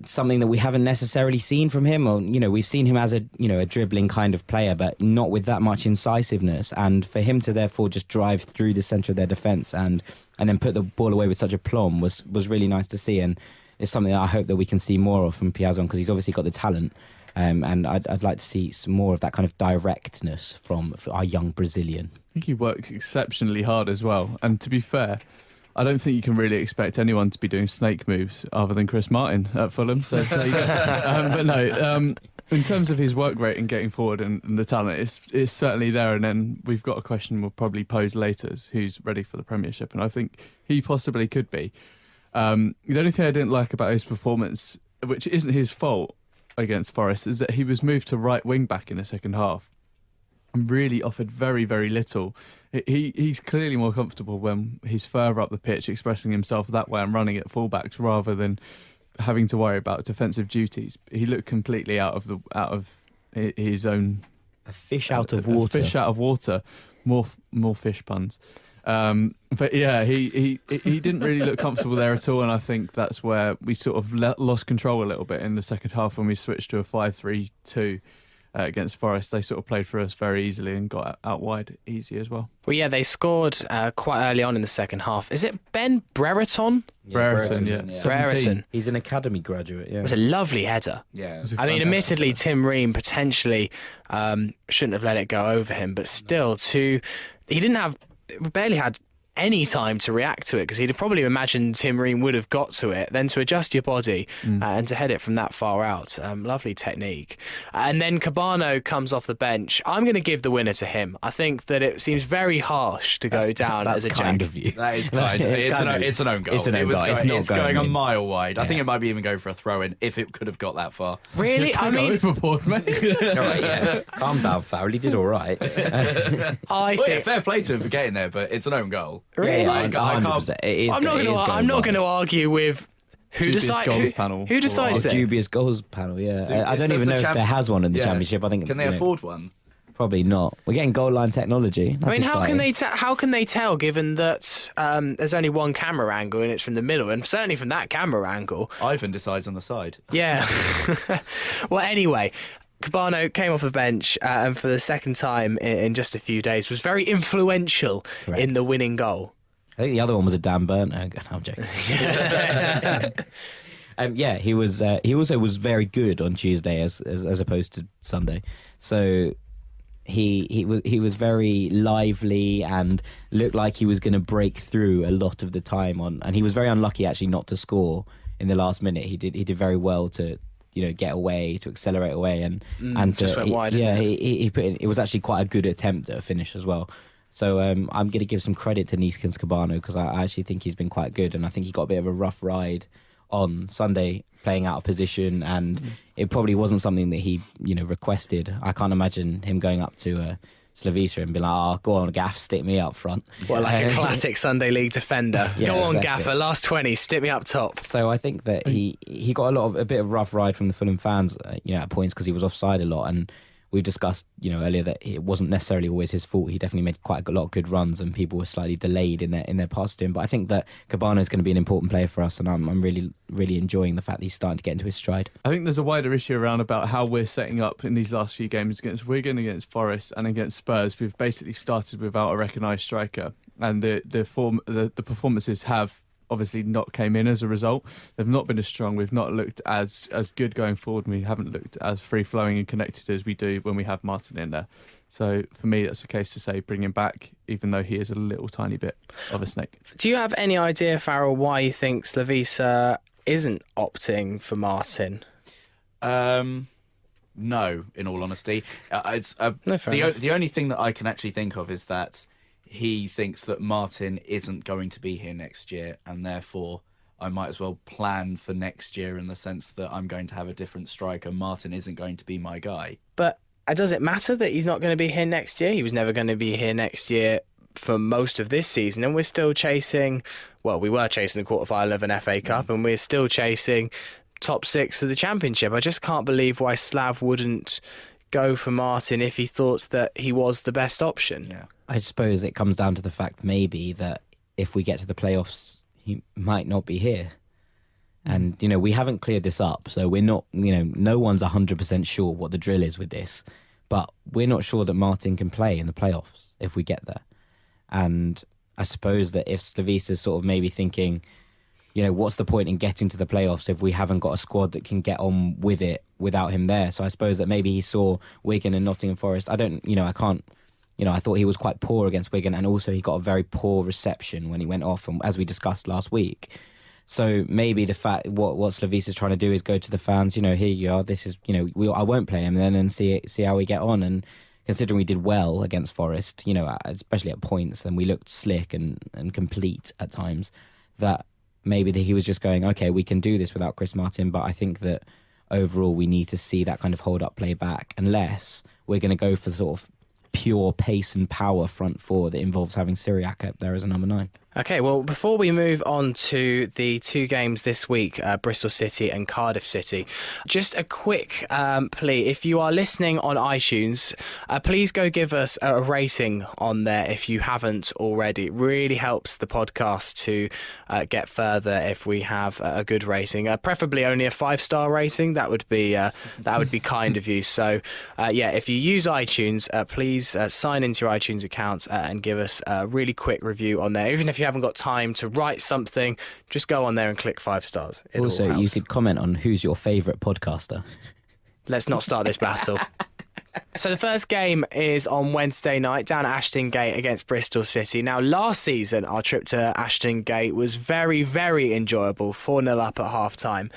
something that we haven't necessarily seen from him. Or, we've seen him as a dribbling kind of player, but not with that much incisiveness. And for him to therefore just drive through the centre of their defence and then put the ball away with such aplomb was really nice to see. And it's something that I hope that we can see more of from Piazon, because he's obviously got the talent. And I'd like to see some more of that kind of directness from our young Brazilian. I think he works exceptionally hard as well. And to be fair, I don't think you can really expect anyone to be doing snake moves other than Chris Martin at Fulham. So there you go. But no, in terms of his work rate and getting forward and the talent, it's certainly there. And then we've got a question we'll probably pose later: who's ready for the Premiership? And I think he possibly could be. The only thing I didn't like about his performance, which isn't his fault against Forest, is that he was moved to right wing back in the second half and really offered very, very little. He's clearly more comfortable when he's further up the pitch, expressing himself that way and running at fullbacks rather than having to worry about defensive duties. He looked completely out of his own. A fish out of water. A fish out of water. More fish puns. But yeah, he didn't really look comfortable there at all, and I think that's where we sort of lost control a little bit in the second half when we switched to a 5-3-2. against Forest. They sort of played for us very easily and got out wide easy as well. Well, yeah, they scored quite early on in the second half. Is it Ben Brereton? Brereton, yeah. 17. Brereton. He's an academy graduate. Yeah, It was a lovely header. Yeah. I mean, admittedly, Tim Ream potentially shouldn't have let it go over him, but still, he barely had any time to react to it, because he'd have probably imagined Tim Ream would have got to it, then to adjust your body and to head it from that far out. Lovely technique. And then Cabano comes off the bench. I'm going to give the winner to him. I think that it seems very harsh to go down as a kind jack. of you. That is kind of. It's an own goal. It's an own goal. It's going a in. mile wide. I think it might be even go for a throw in if it could have got that far. Really? I mean, Overboard, mate. All right, yeah. Calm down, Farrell. He did all right. I Well, yeah, think. fair play to him for getting there, but it's an own goal. Really? I can't. 100%. It is, I'm not going to argue with who Dubious decides goals panel. who decides The it. dubious goals panel, yeah. I don't Does even the know if there has one in the Championship. I think Can they afford one? Probably not. We're getting goal line technology. That's I mean, how exciting. can they tell, given that there's only one camera angle and it's from the middle, and certainly from that camera angle. Ivan decides on the side. Yeah. Well, anyway, Cabano came off the bench and for the second time in just a few days was very influential in the winning goal. I think the other one was a dampened. No, I'm joking. Yeah, he was. He also was very good on Tuesday as opposed to Sunday. So he was very lively and looked like he was going to break through a lot of the time on. And he was very unlucky actually not to score in the last minute. He did very well to get away, to accelerate away and just went wide. Yeah, he put in. It was actually quite a good attempt at a finish as well. So I'm going to give some credit to Neeskens Cabano because I actually think he's been quite good, and I think he got a bit of a rough ride on Sunday playing out of position, and it probably wasn't something that he requested. I can't imagine him going up to Slavisa and being like, "Oh, go on, Gaff, stick me up front." Well, like a classic Sunday League defender. Yeah, Go on, exactly. Gaffer, last 20, stick me up top. So I think that he got a bit of rough ride from the Fulham fans, at points because he was offside a lot, and we've discussed, earlier that it wasn't necessarily always his fault. He definitely made quite a lot of good runs, and people were slightly delayed in their pass to him. But I think that Cabano is going to be an important player for us, and I'm really, really enjoying the fact that he's starting to get into his stride. I think there's a wider issue around about how we're setting up in these last few games against Wigan, against Forest, and against Spurs. We've basically started without a recognised striker, and the performances have obviously not came in as a result. They've not been as strong. We've not looked as good going forward. We haven't looked as free-flowing and connected as we do when we have Martin in there. So for me, that's a case to say bring him back, even though he is a little tiny bit of a snake. Do you have any idea, Farrell, why you think Slavisa isn't opting for Martin? No, in all honesty. No, fair enough. The only thing that I can actually think of is that he thinks that Martin isn't going to be here next year, and therefore I might as well plan for next year in the sense that I'm going to have a different striker. Martin isn't going to be my guy. But does it matter that he's not going to be here next year? He was never going to be here next year for most of this season, and we're still chasing, well, we were chasing the quarterfinal of an FA Cup, and we're still chasing top six of the Championship. I just can't believe why Slav wouldn't go for Martin if he thought that he was the best option. Yeah. I suppose it comes down to the fact maybe that if we get to the playoffs, he might not be here. And, we haven't cleared this up, so we're not, no one's 100% sure what the drill is with this, but we're not sure that Martin can play in the playoffs if we get there. And I suppose that if Slavisa's sort of maybe thinking, what's the point in getting to the playoffs if we haven't got a squad that can get on with it without him there? So I suppose that maybe he saw Wigan and Nottingham Forest. I thought he was quite poor against Wigan, and also he got a very poor reception when he went off, and as we discussed last week. So maybe the fact what Slavisa's trying to do is go to the fans, here you are, this is, I won't play him then and see how we get on. And considering we did well against Forest, especially at points, and we looked slick and complete at times, that maybe he was just going, okay, we can do this without Chris Martin, but I think that overall we need to see that kind of hold-up play back, unless we're going to go for sort of pure pace and power front four that involves having Syriac up there as a number 9. Okay, well, before we move on to the two games this week, Bristol City and Cardiff City, just a quick plea. If you are listening on iTunes, please go give us a rating on there if you haven't already. It really helps the podcast to get further if we have a good rating. Preferably only a 5-star rating. That would be kind of you. So, if you use iTunes, please sign into your iTunes account and give us a really quick review on there. Even if you haven't got time to write something, just go on there and click 5 stars. Also, you could comment on who's your favourite podcaster. Let's not start this battle. So the first game is on Wednesday night down at Ashton Gate against Bristol City. Now, last season, our trip to Ashton Gate was very, very enjoyable, 4-0 up at half-time.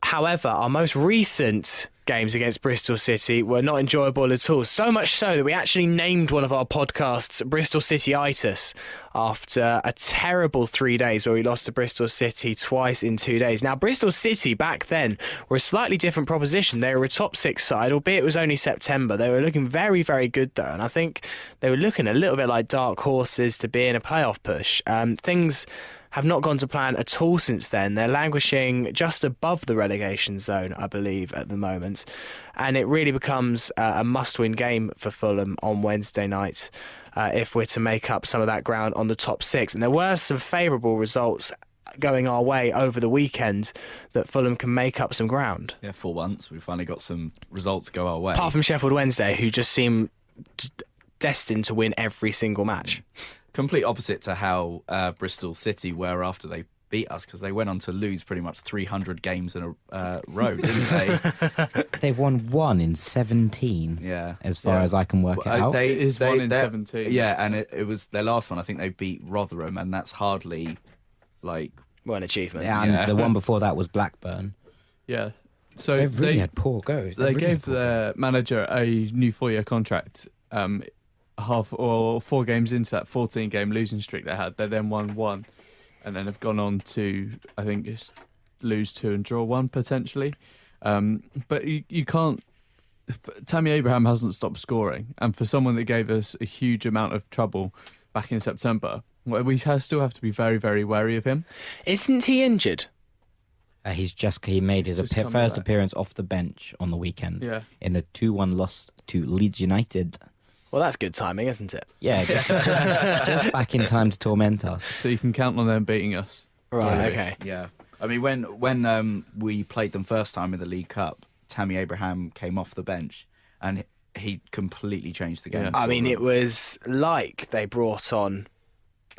However, our most recent games against Bristol City were not enjoyable at all. So much so that we actually named one of our podcasts Bristol City-itis after a terrible 3 days where we lost to Bristol City twice in 2 days. Now, Bristol City back then were a slightly different proposition. They were a top 6 side, albeit it was only September. They were looking very, very good though, and I think they were looking a little bit like dark horses to be in a playoff push. Things have not gone to plan at all since then. They're languishing just above the relegation zone, I believe, at the moment. And it really becomes a must-win game for Fulham on Wednesday night if we're to make up some of that ground on the top 6. And there were some favourable results going our way over the weekend that Fulham can make up some ground. Yeah, for once, we finally got some results go our way. Apart from Sheffield Wednesday, who just seem destined to win every single match. Complete opposite to how Bristol City were after they beat us, because they went on to lose pretty much 300 games in a row, didn't they? They've won 1 in 17, as far as I can work it out. It is 1 in 17. Yeah, and it was their last one. I think they beat Rotherham, and that's hardly like... Well, an achievement. Yeah, and the one before that was Blackburn. Yeah. So They've really had poor goes. They gave their manager a new 4-year contract. 4 games into that 14-game losing streak they had, they then won 1, and then have gone on to, I think, just lose 2 and draw 1 potentially. But you can't. Tammy Abraham hasn't stopped scoring, and for someone that gave us a huge amount of trouble back in September, we still have to be very, very wary of him. Isn't he injured? He made his first appearance off the bench on the weekend in the 2-1 loss to Leeds United. Well, that's good timing, isn't it? Yeah, just back in time to torment us. So you can count on them beating us. Right, okay. Yeah. I mean, when we played them first time in the League Cup, Tammy Abraham came off the bench and he completely changed the game. Yeah. I mean, it was like they brought on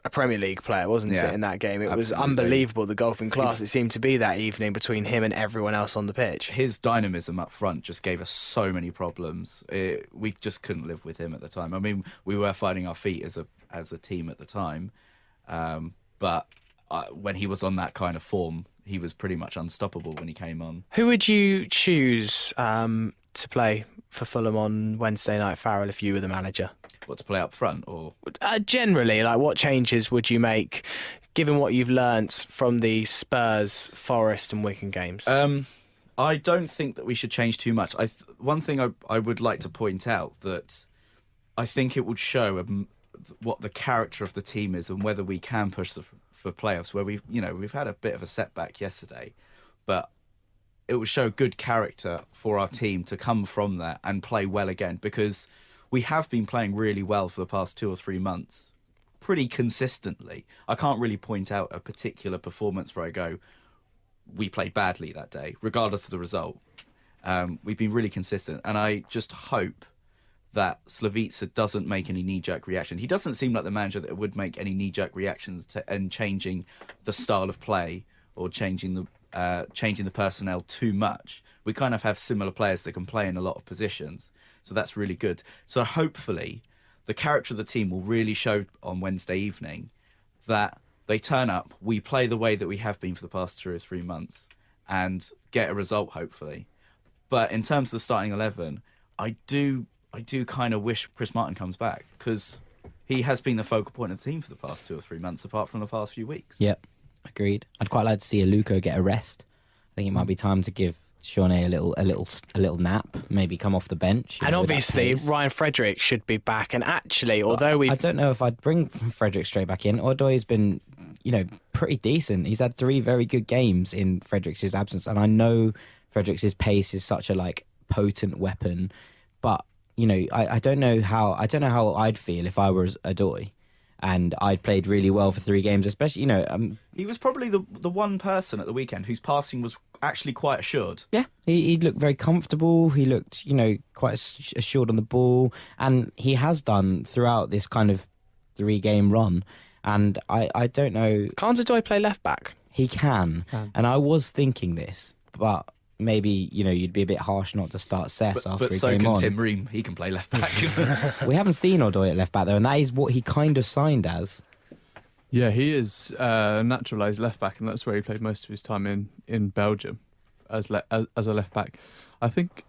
a Premier League player, wasn't it, in that game? It was unbelievable, the golfing class it seemed to be that evening between him and everyone else on the pitch. His dynamism up front just gave us so many problems. We just couldn't live with him at the time. I mean, we were finding our feet as a team at the time, but when he was on that kind of form, he was pretty much unstoppable when he came on. Who would you choose to play for Fulham on Wednesday night, Farrell, if you were the manager? What, to play up front, or generally, like, what changes would you make given what you've learnt from the Spurs, Forest and Wigan games? I don't think that we should change too much. One thing I would like to point out, that I think it would show what the character of the team is and whether we can push for playoffs, where we've had a bit of a setback yesterday, but it would show good character for our team to come from that and play well again, because we have been playing really well for the past 2 or 3 months, pretty consistently. I can't really point out a particular performance where I go, we played badly that day, regardless of the result. We've been really consistent, and I just hope that Slavisa doesn't make any knee-jerk reaction. He doesn't seem like the manager that would make any knee-jerk reactions and changing the style of play or changing the personnel too much. We kind of have similar players that can play in a lot of positions. So that's really good. So hopefully the character of the team will really show on Wednesday evening that they turn up, we play the way that we have been for the past 2 or 3 months and get a result, hopefully. But in terms of the starting 11, I do kind of wish Chris Martin comes back, because he has been the focal point of the team for the past 2 or 3 months, apart from the past few weeks. Yep, agreed. I'd quite like to see Aluko get a rest. I think it might be time to give Shawnee a little nap, maybe come off the bench. And with that obviously, pace. Ryan Frederick should be back. And actually, although I don't know if I'd bring Frederick straight back in. Odoi been, pretty decent. He's had 3 very good games in Frederick's absence, and I know Frederick's pace is such a potent weapon, but I don't know how I'd feel if I was Odoi and I'd played really well for 3 games, especially He was probably the one person at the weekend whose passing was actually quite assured. Yeah, he looked very comfortable. He looked, quite assured on the ball, and he has done throughout this kind of 3-game run. And I don't know. Can't Odoi play left back? He can, and I was thinking this, but maybe you'd be a bit harsh not to start Cess after But he so came can on. Tim Ream. He can play left back. We haven't seen Odoi at left back though, and that is what he kind of signed as. Yeah, he is naturalised left back, and that's where he played most of his time in Belgium as a left back. I think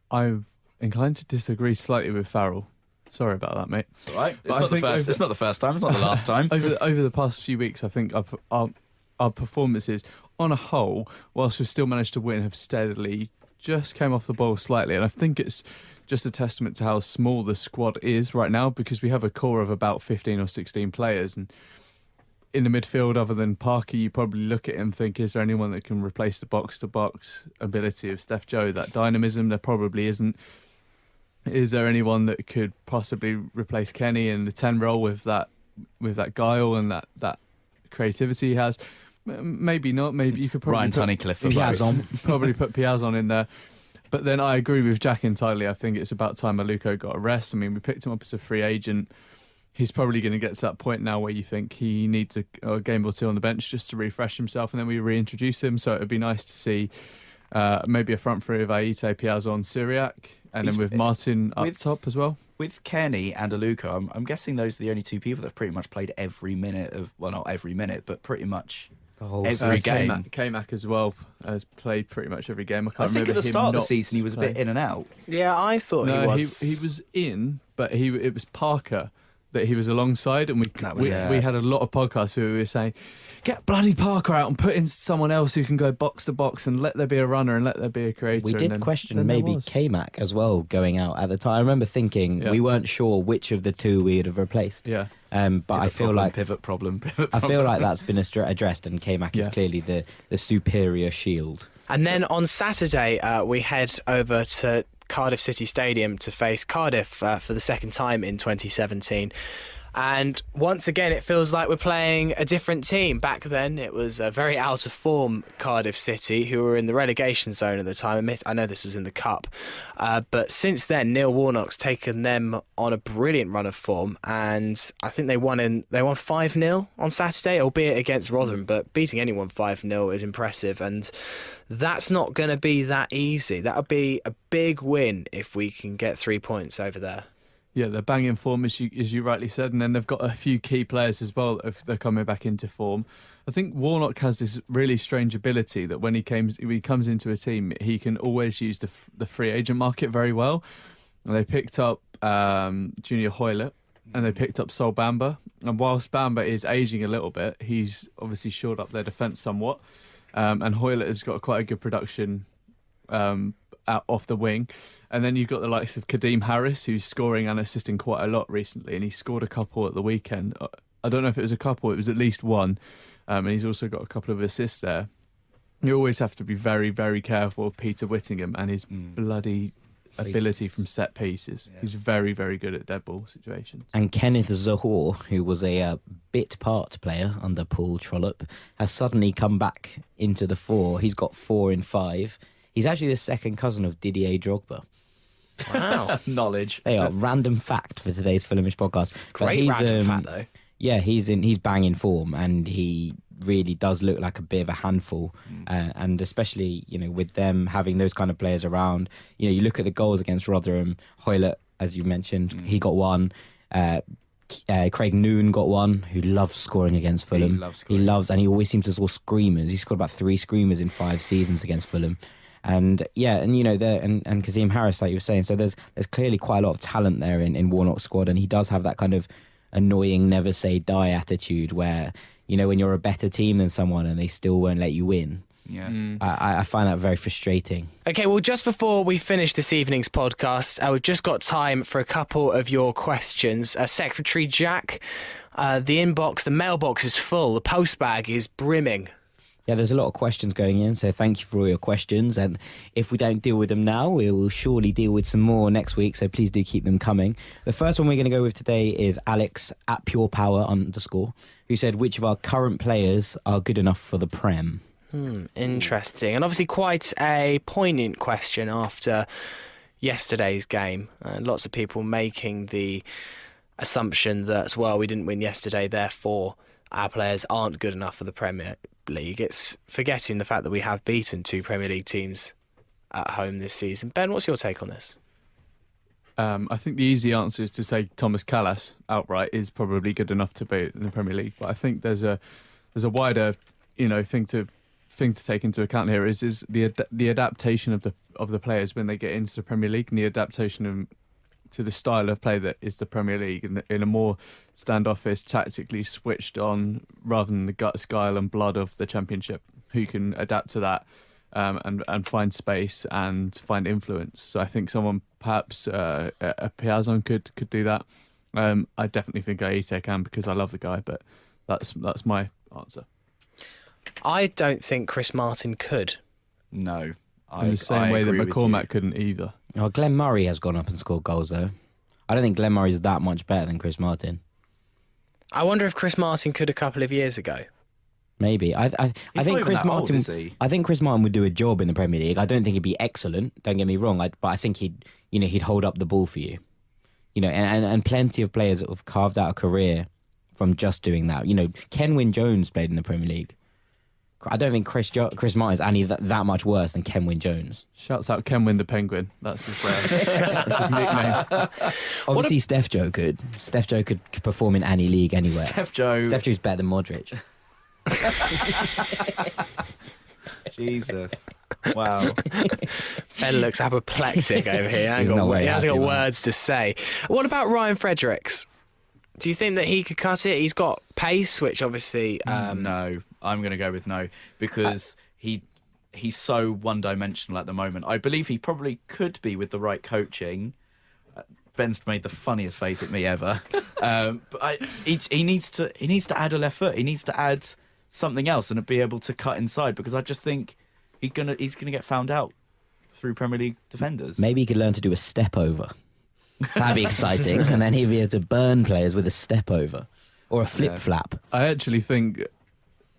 I'm inclined to disagree slightly with Farrell. Sorry about that, mate. It's all right. It's But not the first. It's not the first time. It's not the last time. Over the past few weeks, I think our performances, on a whole, whilst we've still managed to win, have steadily just came off the ball slightly, and I think it's just a testament to how small the squad is right now, because we have a core of about 15 or 16 players, and in the midfield, other than Parker, you probably look at it and think, is there anyone that can replace the box-to-box ability of Steph Joe, that dynamism? There probably isn't. Is there anyone that could possibly replace Kenny in the 10 role with that guile and that creativity he has? Maybe not. Maybe you could probably Ryan put Tunnicliffe for Piazon. probably put Piazon in there. But then I agree with Jack entirely. I think it's about time Maluko got a rest. I mean, we picked him up as a free agent. He's probably going to get to that point now where you think he needs a game or 2 on the bench just to refresh himself, and then we reintroduce him. So it would be nice to see maybe a front three of Aite, Piazon, Syriac, and then with Martin up top as well. With Kenny and Aluko, I'm guessing those are the only 2 people that have pretty much played every minute of, well, not every minute, but pretty much every game. K-Mac as well has played pretty much every game. I think at the start of the season he was a bit in and out. Yeah, I thought he was. He was in, but it was Parker that he was alongside, and we had a lot of podcasts where we were saying, get bloody Parker out and put in someone else who can go box to box, and let there be a runner and let there be a creator. We did question maybe K-Mac as well going out at the time. I remember thinking we weren't sure which of the 2 we'd have replaced. Yeah. But I feel like pivot problem. I feel like that's been addressed, and K-Mac is clearly the superior shield. And then on Saturday, we head over to Cardiff City Stadium to face Cardiff for the second time in 2017. And once again, it feels like we're playing a different team. Back then, it was a very out of form Cardiff City, who were in the relegation zone at the time. I know this was in the Cup. But since then, Neil Warnock's taken them on a brilliant run of form. And I think they won 5-0 on Saturday, albeit against Rotherham. But beating anyone 5-0 is impressive. And that's not going to be that easy. That would be a big win if we can get 3 points over there. Yeah, they're banging form, as you rightly said, and then they've got a few key players as well if they're coming back into form. I think Warnock has this really strange ability that when he comes into a team, he can always use the free agent market very well. And they picked up Junior Hoylett, and they picked up Sol Bamba. And whilst Bamba is ageing a little bit, he's obviously shored up their defence somewhat. And Hoylett has got quite a good production out off the wing. And then you've got the likes of Kadeem Harris, who's scoring and assisting quite a lot recently, and he scored a couple at the weekend. I don't know if it was a couple, it was at least one, and he's also got a couple of assists there. You always have to be very, very careful of Peter Whittingham and his bloody ability from set pieces. Yeah. He's very, very good at dead ball situations. And Kenneth Zohore, who was a bit part player under Paul Trollope, has suddenly come back into the 4. He's got 4 in 5. He's actually the second cousin of Didier Drogba. Wow. Knowledge. They are random fact for today's Fulhamish podcast. Great random fact, though. Yeah, he's banging form, and he really does look like a bit of a handful. And especially, with them having those kind of players around, you look at the goals against Rotherham. Hoylett, as you mentioned, he got one. Craig Noon got one, who loves scoring against Fulham. He loves, and he always seems to score screamers. He scored about 3 screamers in 5 seasons against Fulham. And and Kazeem Harris, like you were saying, so there's clearly quite a lot of talent there in Warnock's squad, and he does have that kind of annoying never say die attitude where, when you're a better team than someone and they still won't let you win, Yeah. I find that very frustrating. Okay, well, just before we finish this evening's podcast, we've just got time for a couple of your questions. Secretary Jack, the mailbox is full. The postbag is brimming. Yeah, there's a lot of questions going in, so thank you for all your questions. And if we don't deal with them now, we will surely deal with some more next week, so please do keep them coming. The first one we're going to go with today is Alex at @purepower_, who said, which of our current players are good enough for the Prem? Interesting. And obviously quite a poignant question after yesterday's game. Lots of people making the assumption that, well, we didn't win yesterday, therefore our players aren't good enough for the Premier League. It's forgetting the fact that we have beaten 2 Premier League teams at home this season. Ben, what's your take on this? I think the easy answer is to say Thomas Callas outright is probably good enough to be in the Premier League. But I think there's a wider, thing to take into account here is the adaptation of the players when they get into the Premier League, and the adaptation to the style of play that is the Premier League, in a more standoffish, tactically switched on, rather than the guts, guile and blood of the Championship, who can adapt to that and find space and find influence. So I think someone perhaps a Piazon could do that. I definitely think Aite can, because I love the guy, but that's my answer. I don't think Chris Martin could. No. In the same way that McCormack couldn't either. Oh, Glenn Murray has gone up and scored goals, though. I don't think Glenn Murray is that much better than Chris Martin. I wonder if Chris Martin could a couple of years ago. Maybe. I think Chris Martin. Old, is he? I think Chris Martin would do a job in the Premier League. I don't think he'd be excellent. Don't get me wrong. But I think he'd hold up the ball for you. And plenty of players that have carved out a career from just doing that. Kenwyn Jones played in the Premier League. I don't think Chris Martin is any that much worse than Kenwyn Jones. Shouts out Kenwyn the Penguin. That's his nickname. Obviously, Steph Joe could. Steph Joe could perform in any league anywhere. Steph Joe's better than Modric. Jesus. Wow. Ben looks apoplectic over here. He hasn't got words to say. What about Ryan Fredericks? Do you think that he could cut it? He's got pace, which obviously... No, I'm going to go with no, because he's so one-dimensional at the moment. I believe he probably could be with the right coaching. Ben's made the funniest face at me ever. But he needs to add a left foot. He needs to add something else and be able to cut inside, because I just think he's gonna get found out through Premier League defenders. Maybe he could learn to do a step over. That'd be exciting. And then he'd be able to burn players with a step over or a flip flap. I actually think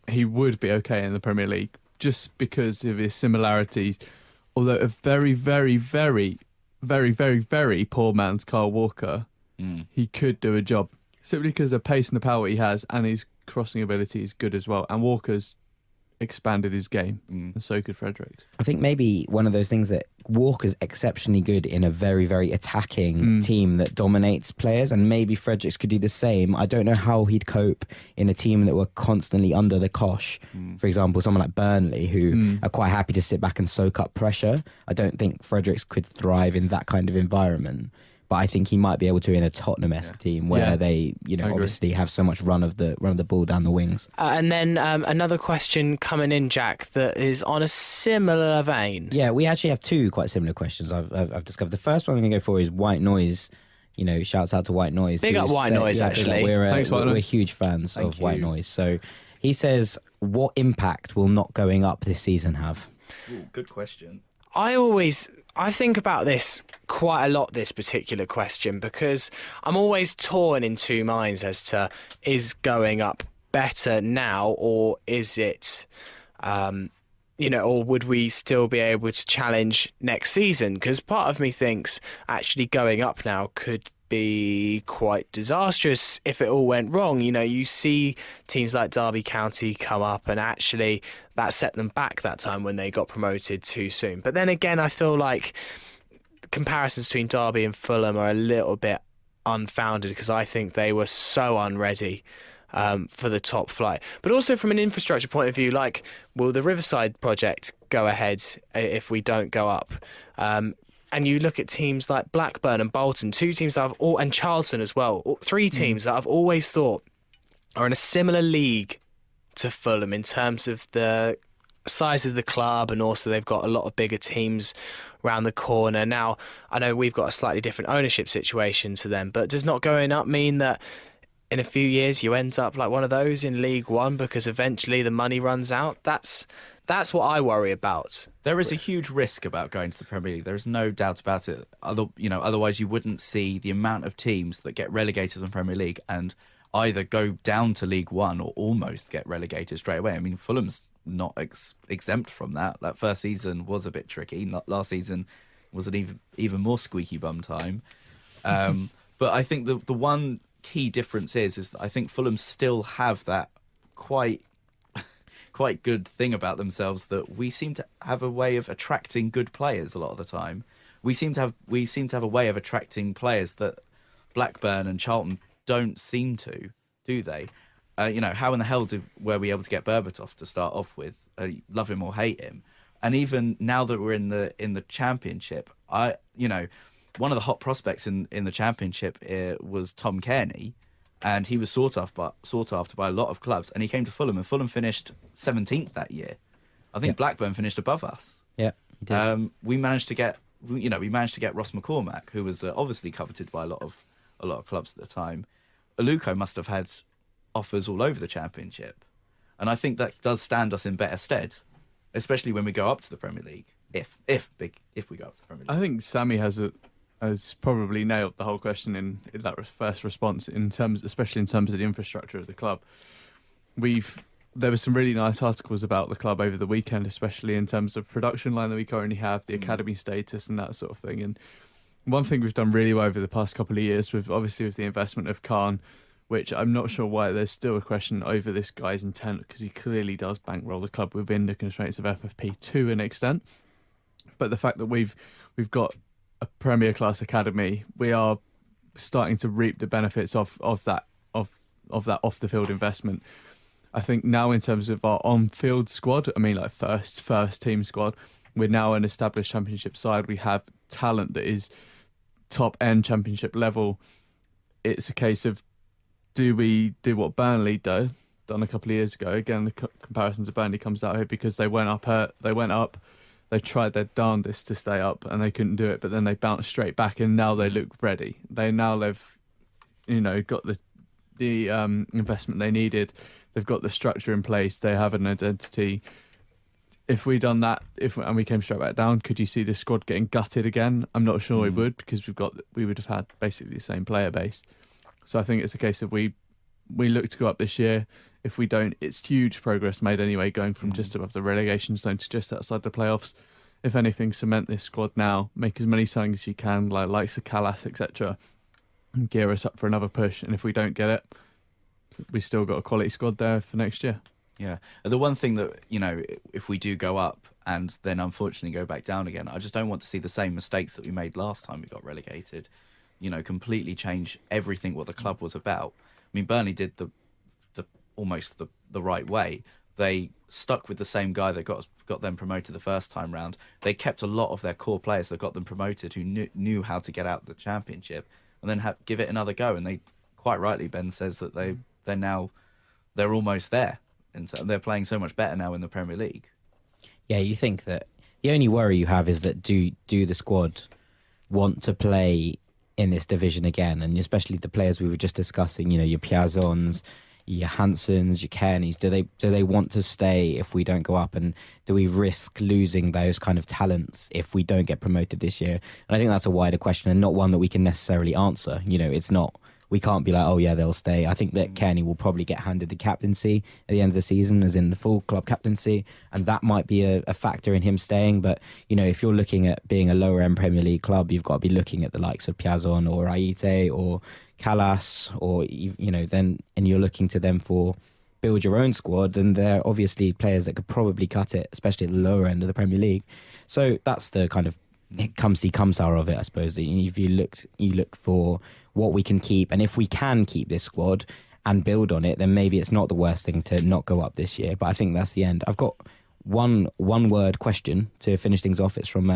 he would be okay in the Premier League, just because of his similarities. Although a very, very, very, very, very, very poor man's Kyle Walker, he could do a job, simply because of the pace and the power he has, and his crossing ability is good as well. And Walker's expanded his game, and so could Fredericks. I think maybe one of those things that Walker's exceptionally good in a very, very attacking team that dominates players, and maybe Fredericks could do the same. I don't know how he'd cope in a team that were constantly under the cosh. For example, someone like Burnley, who are quite happy to sit back and soak up pressure. I don't think Fredericks could thrive in that kind of environment. But I think he might be able to in a Tottenham-esque team where they, obviously have so much run of the ball down the wings. And then another question coming in, Jack, that is on a similar vein. Yeah, we actually have two quite similar questions I've discovered. The first one I'm going to go for is White Noise. Shouts out to White Noise. Big up White Noise, actually. We're huge fans of White Noise. So he says, what impact will not going up this season have? Ooh, good question. I think about this quite a lot, this particular question, because I'm always torn in two minds as to, is going up better now, or is it, or would we still be able to challenge next season? Because part of me thinks actually going up now could be quite disastrous if it all went wrong. You see teams like Derby County come up, and actually that set them back that time when they got promoted too soon. But then again, I feel like comparisons between Derby and Fulham are a little bit unfounded, because I think they were so unready for the top flight. But also from an infrastructure point of view, will the Riverside project go ahead if we don't go up? And you look at teams like Blackburn and Bolton, two teams that and Charlton as well, three teams that I've always thought are in a similar league to Fulham in terms of the size of the club, and also they've got a lot of bigger teams round the corner. Now, I know we've got a slightly different ownership situation to them, but does not going up mean that in a few years you end up like one of those in League One because eventually the money runs out? That's what I worry about. There is a huge risk about going to the Premier League. There's no doubt about it. Otherwise you wouldn't see the amount of teams that get relegated in the Premier League and either go down to League One or almost get relegated straight away. I mean, Fulham's not exempt from that. That first season was a bit tricky. Last season was an even more squeaky bum time. But I think the one key difference is that I think Fulham still have that quite good thing about themselves, that we seem to have a way of attracting good players a lot of the time. We seem to have a way of attracting players that Blackburn and Charlton don't seem to, do they? How in the hell were we able to get Berbatov to start off with? Love him or hate him, and even now that we're in the Championship, one of the hot prospects in the Championship was Tom Cairney, and he was sought after by a lot of clubs, and he came to Fulham, and Fulham finished 17th that year. I think Blackburn finished above us. Yeah, he did. We managed to get Ross McCormack, who was obviously coveted by a lot of clubs at the time. Aluko must have had offers all over the Championship, and I think that does stand us in better stead, especially when we go up to the Premier League. If we go up to the Premier League, I think Sammy has probably nailed the whole question in that first response, especially in terms of the infrastructure of the club. There were some really nice articles about the club over the weekend, especially in terms of production line that we currently have, the academy status and that sort of thing. And one thing we've done really well over the past couple of years, with the investment of Khan, which I'm not sure why there's still a question over this guy's intent, because he clearly does bankroll the club within the constraints of FFP to an extent. But the fact that we've got a Premier class academy, we are starting to reap the benefits of that off the field investment. I think now in terms of our on field squad, I mean like first team squad, we're now an established Championship side. We have talent that is top end Championship level. It's a case of, do we do what Burnley done a couple of years ago? Again, the comparison to Burnley comes out here because they went up. They tried their darndest to stay up and they couldn't do it, but then they bounced straight back and now they look ready. They now have, got the investment they needed. They've got the structure in place. They have an identity. If we done that, and we came straight back down, could you see the squad getting gutted again? I'm not sure we would, because we would have had basically the same player base. So I think it's a case of we look to go up this year. If we don't, it's huge progress made anyway, going from just above the relegation zone to just outside the playoffs. If anything, cement this squad now, make as many signings as you can, like Callas, etc., and gear us up for another push. And if we don't get it, we still got a quality squad there for next year. Yeah. The one thing that, if we do go up and then unfortunately go back down again, I just don't want to see the same mistakes that we made last time we got relegated, completely change everything what the club was about. I mean, Burnley did almost the right way. They stuck with the same guy that got them promoted the first time round. They kept a lot of their core players that got them promoted, who knew how to get out the Championship, and then give it another go. And they, quite rightly, Ben says that they're almost there, and so they're playing so much better now in the Premier League. Yeah, you think that the only worry you have is that do the squad want to play in this division again? And especially the players we were just discussing, your Piazzons, your Hansons, your Kearneys, do they want to stay if we don't go up? And do we risk losing those kind of talents if we don't get promoted this year? And I think that's a wider question, and not one that we can necessarily answer. It's not, we can't be like, oh yeah, they'll stay. I think that Kearney will probably get handed the captaincy at the end of the season, as in the full club captaincy, and that might be a factor in him staying. But if you're looking at being a lower end Premier League club, you've got to be looking at the likes of Piazzon or Aite or Callas, or then, and you're looking to them for build your own squad, and they're obviously players that could probably cut it, especially at the lower end of the Premier League. So that's the kind of come see come sour of it, I suppose. That if you look for what we can keep, and if we can keep this squad and build on it, then maybe it's not the worst thing to not go up this year. But I think that's the end. I've got one word question to finish things off. It's from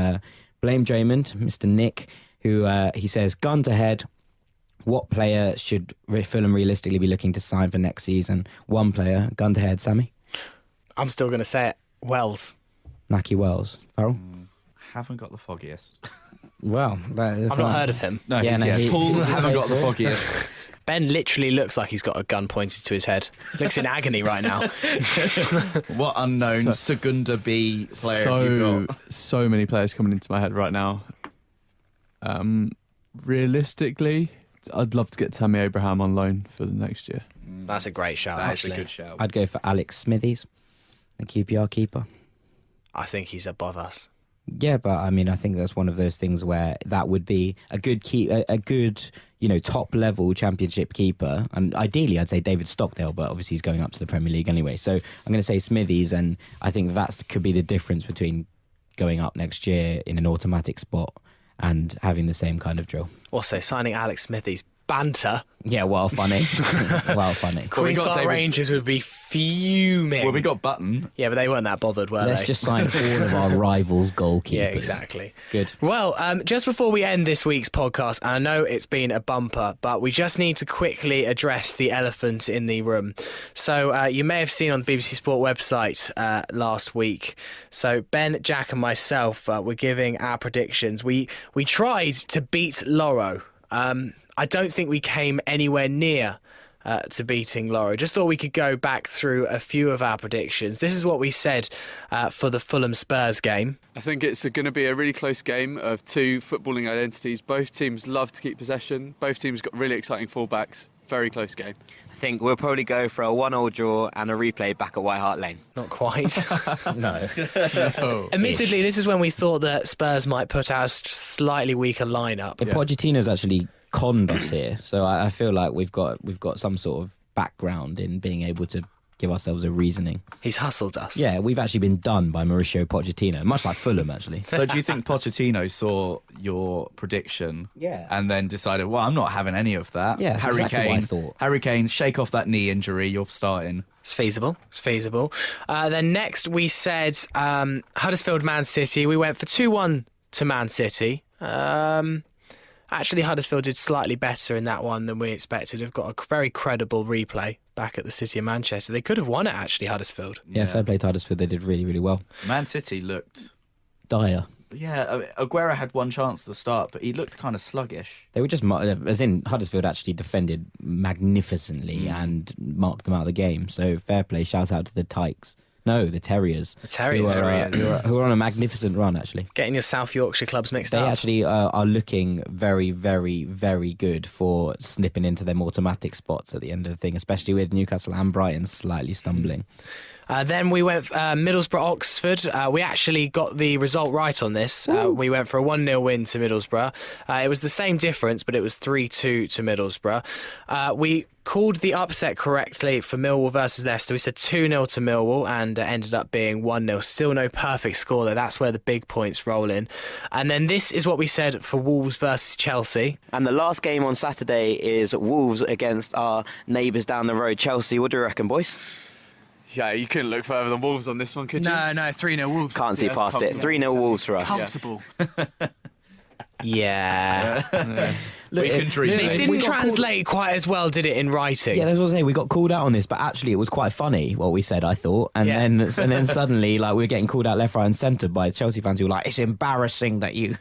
Blame Draymond, Mr. Nick, who he says, gun to head, what player should Fulham realistically be looking to sign for next season? One player, gun to head, Sammy? I'm still going to say it. Wells. Naki Wells. Farrell? Haven't got the foggiest. Well, that is I've not heard of him. No, Yeah, Paul, he haven't got the played foggiest. Ben literally looks like he's got a gun pointed to his head. Looks in agony right now. What unknown Segunda B player have you got? So many players coming into my head right now. Realistically, I'd love to get Tammy Abraham on loan for the next year. That's a great shout, That's actually. a good shout. I'd go for Alex Smithies, the QPR keeper. I think he's above us. Yeah, but I mean, I think that's one of those things where that would be a good top level championship keeper. And ideally, I'd say David Stockdale, but obviously he's going up to the Premier League anyway. So I'm going to say Smithies, and I think that could be the difference between going up next year in an automatic spot and having the same kind of drill. Also, signing Alex Smithies. Banter. Yeah, well, funny. Well, funny. Queen's Park Rangers would be fuming. Well, we got Button. Yeah, but they weren't that bothered, were Let's they? just sign all of our rivals' goalkeepers. Yeah, exactly. Good. Well, just before we end this week's podcast, and I know it's been a bumper, but we just need to quickly address the elephant in the room. So you may have seen on the BBC Sport website last week. So Ben, Jack and myself were giving our predictions. We tried to beat Loro. I don't think we came anywhere near to beating Loro. Just thought we could go back through a few of our predictions. This is what we said for the Fulham Spurs game. I think it's going to be a really close game of two footballing identities. Both teams love to keep possession. Both teams got really exciting fullbacks. Very close game. I think we'll probably go for a 1-1 draw and a replay back at White Hart Lane. Not quite. No. Oh. Admittedly, this is when we thought that Spurs might put out a slightly weaker lineup. But Pochettino's actually conned us here, so I feel like we've got some sort of background in being able to give ourselves a reasoning. He's hustled us. Yeah, we've actually been done by Mauricio Pochettino, much like Fulham, actually. So do you think Pochettino saw your prediction and then decided, well, I'm not having any of that? Yeah, that's Harry exactly what I Kane, thought. Harry Kane, shake off that knee injury, you're starting. It's feasible. It's feasible. Then next we said Huddersfield Man City. We went for 2-1 to Man City. Actually, Huddersfield did slightly better in that one than we expected. They've got a very credible replay back at the City of Manchester. They could have won it, actually, Huddersfield. Yeah, fair play to Huddersfield. They did really, really well. Man City looked... Dire. Yeah, I mean, Aguero had one chance at the start, but he looked kind of sluggish. They were just, as in Huddersfield actually defended magnificently and marked them out of the game. So fair play, shout out to the Tykes. No, the Terriers. The Terriers. Who are on a magnificent run, actually. Getting your South Yorkshire clubs mixed They up. actually are looking very, very, very good for snipping into them automatic spots at the end of the thing, especially with Newcastle and Brighton slightly stumbling. Then we went Middlesbrough-Oxford. We actually got the result right on this. We went for a 1-0 win to Middlesbrough. It was the same difference, but it was 3-2 to Middlesbrough. We called the upset correctly for Millwall versus Leicester. We said 2-0 to Millwall and ended up being 1-0. Still no perfect score there. That's where the big points roll in. And then this is what we said for Wolves versus Chelsea. And the last game on Saturday is Wolves against our neighbours down the road, Chelsea. What do you reckon, boys? Yeah, you couldn't look further than Wolves on this one, could you? No, 3-0 Wolves. Can't see past it. 3-0 Wolves for us. Comfortable. Yeah. We can dream. This mate. didn't translate quite as well, did it, in writing? Yeah, that's what I was saying. We got called out on this, but actually it was quite funny what we said, I thought. And Yeah. then suddenly, like, we were getting called out left, right, and centre by Chelsea fans who were like, "It's embarrassing that you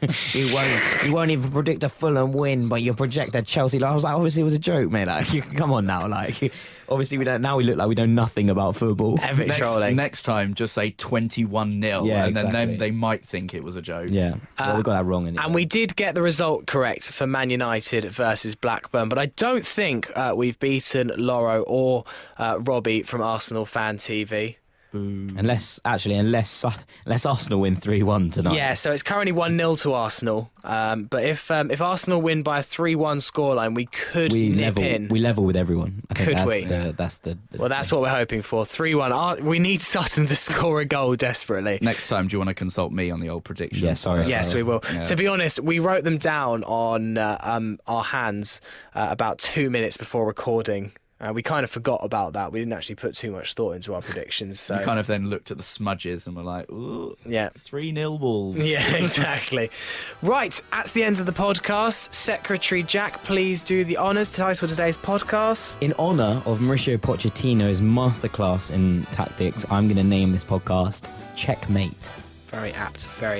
won't even predict a Fulham win, but you project a Chelsea." Like, I was like, obviously it was a joke, mate. Like, come on now, like. Obviously, we don't. Now we look like we know nothing about football. Epic trolling. Next time, just say 21-0, Yeah, and then exactly. they might think it was a joke. Yeah, well, we got that wrong. Anyway. And we did get the result correct for Man United versus Blackburn, but I don't think we've beaten Loro or Robbie from Arsenal Fan TV. unless Arsenal win 3-1 tonight. Yeah, so it's currently 1-0 to Arsenal. But if Arsenal win by a 3-1 scoreline, we could nip in. We level with everyone. I think Could that's we? the Well, that's what we're hoping for. 3-1. We need Sutton to score a goal desperately. Next time, do you want to consult me on the old predictions? Yeah, sorry. Yes, we will. Yeah. To be honest, we wrote them down on our hands about 2 minutes before recording We kind of forgot about that. We didn't actually put too much thought into our predictions. So You kind of then looked at the smudges and were like, ooh, yeah. 3-0 Wolves. Yeah, exactly. Right, that's the end of the podcast. Secretary Jack, please do the honours. Title today's podcast. In honour of Mauricio Pochettino's masterclass in tactics, I'm going to name this podcast Checkmate. Very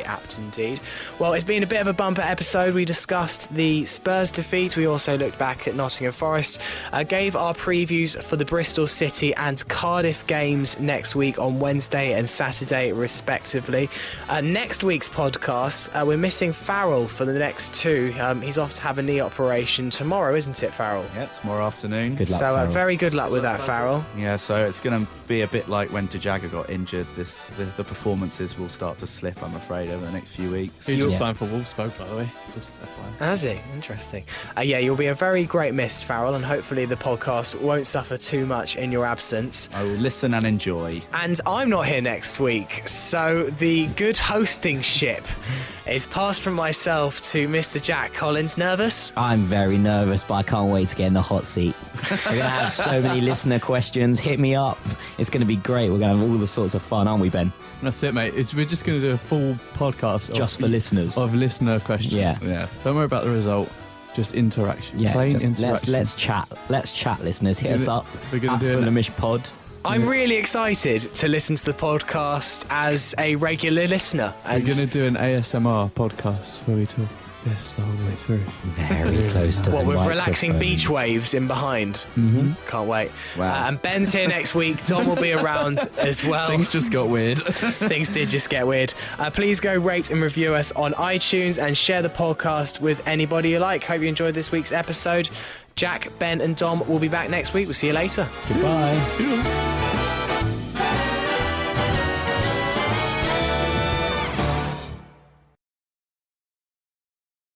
apt indeed. Well, it's been a bit of a bumper episode. We discussed the Spurs defeat. We also looked back at Nottingham Forest, gave our previews for the Bristol City and Cardiff games next week on Wednesday and Saturday, respectively. Next week's podcast, we're missing Farrell for the next two. He's off to have a knee operation tomorrow, isn't it, Farrell? Yeah, tomorrow afternoon. Good luck, So Farrell. very good luck with that, Farrell. Yeah, so it's going to be a bit like when Jagger got injured. The performances will start to slip, I'm afraid, over the next few weeks. He just Yeah. signed for Wolfsburg, by the way. Just FYI. Has he? Interesting. Yeah, you'll be a very great miss, Farrell, and hopefully the podcast won't suffer too much in your absence. I will listen and enjoy. And I'm not here next week, so the good hosting ship is passed from myself to Mr. Jack Collins. Nervous? I'm very nervous, but I can't wait to get in the hot seat. We're going to have so many listener questions. Hit me up. It's going to be great. We're going to have all the sorts of fun, aren't we, Ben? That's it, mate. We're just going to do a full podcast Just for listeners. of listener questions. Yeah. Yeah. Don't worry about the result. Just interaction. Yeah, Plain just interaction. let's chat. Let's chat, listeners. Hit us up We're gonna at do it. Fulhamish Pod. I'm really excited to listen to the podcast as a regular listener. We're going to do an ASMR podcast where we talk this the whole way through. Very close to What, the with relaxing beach microphones. waves in behind? Mm-hmm. Can't wait. Wow. And Ben's here next week. Dom will be around as well. Things just got weird. Things did just get weird. Please go rate and review us on iTunes and share the podcast with anybody you like. Hope you enjoyed this week's episode. Jack, Ben and Dom will be back next week. We'll see you later. Goodbye. Toodles.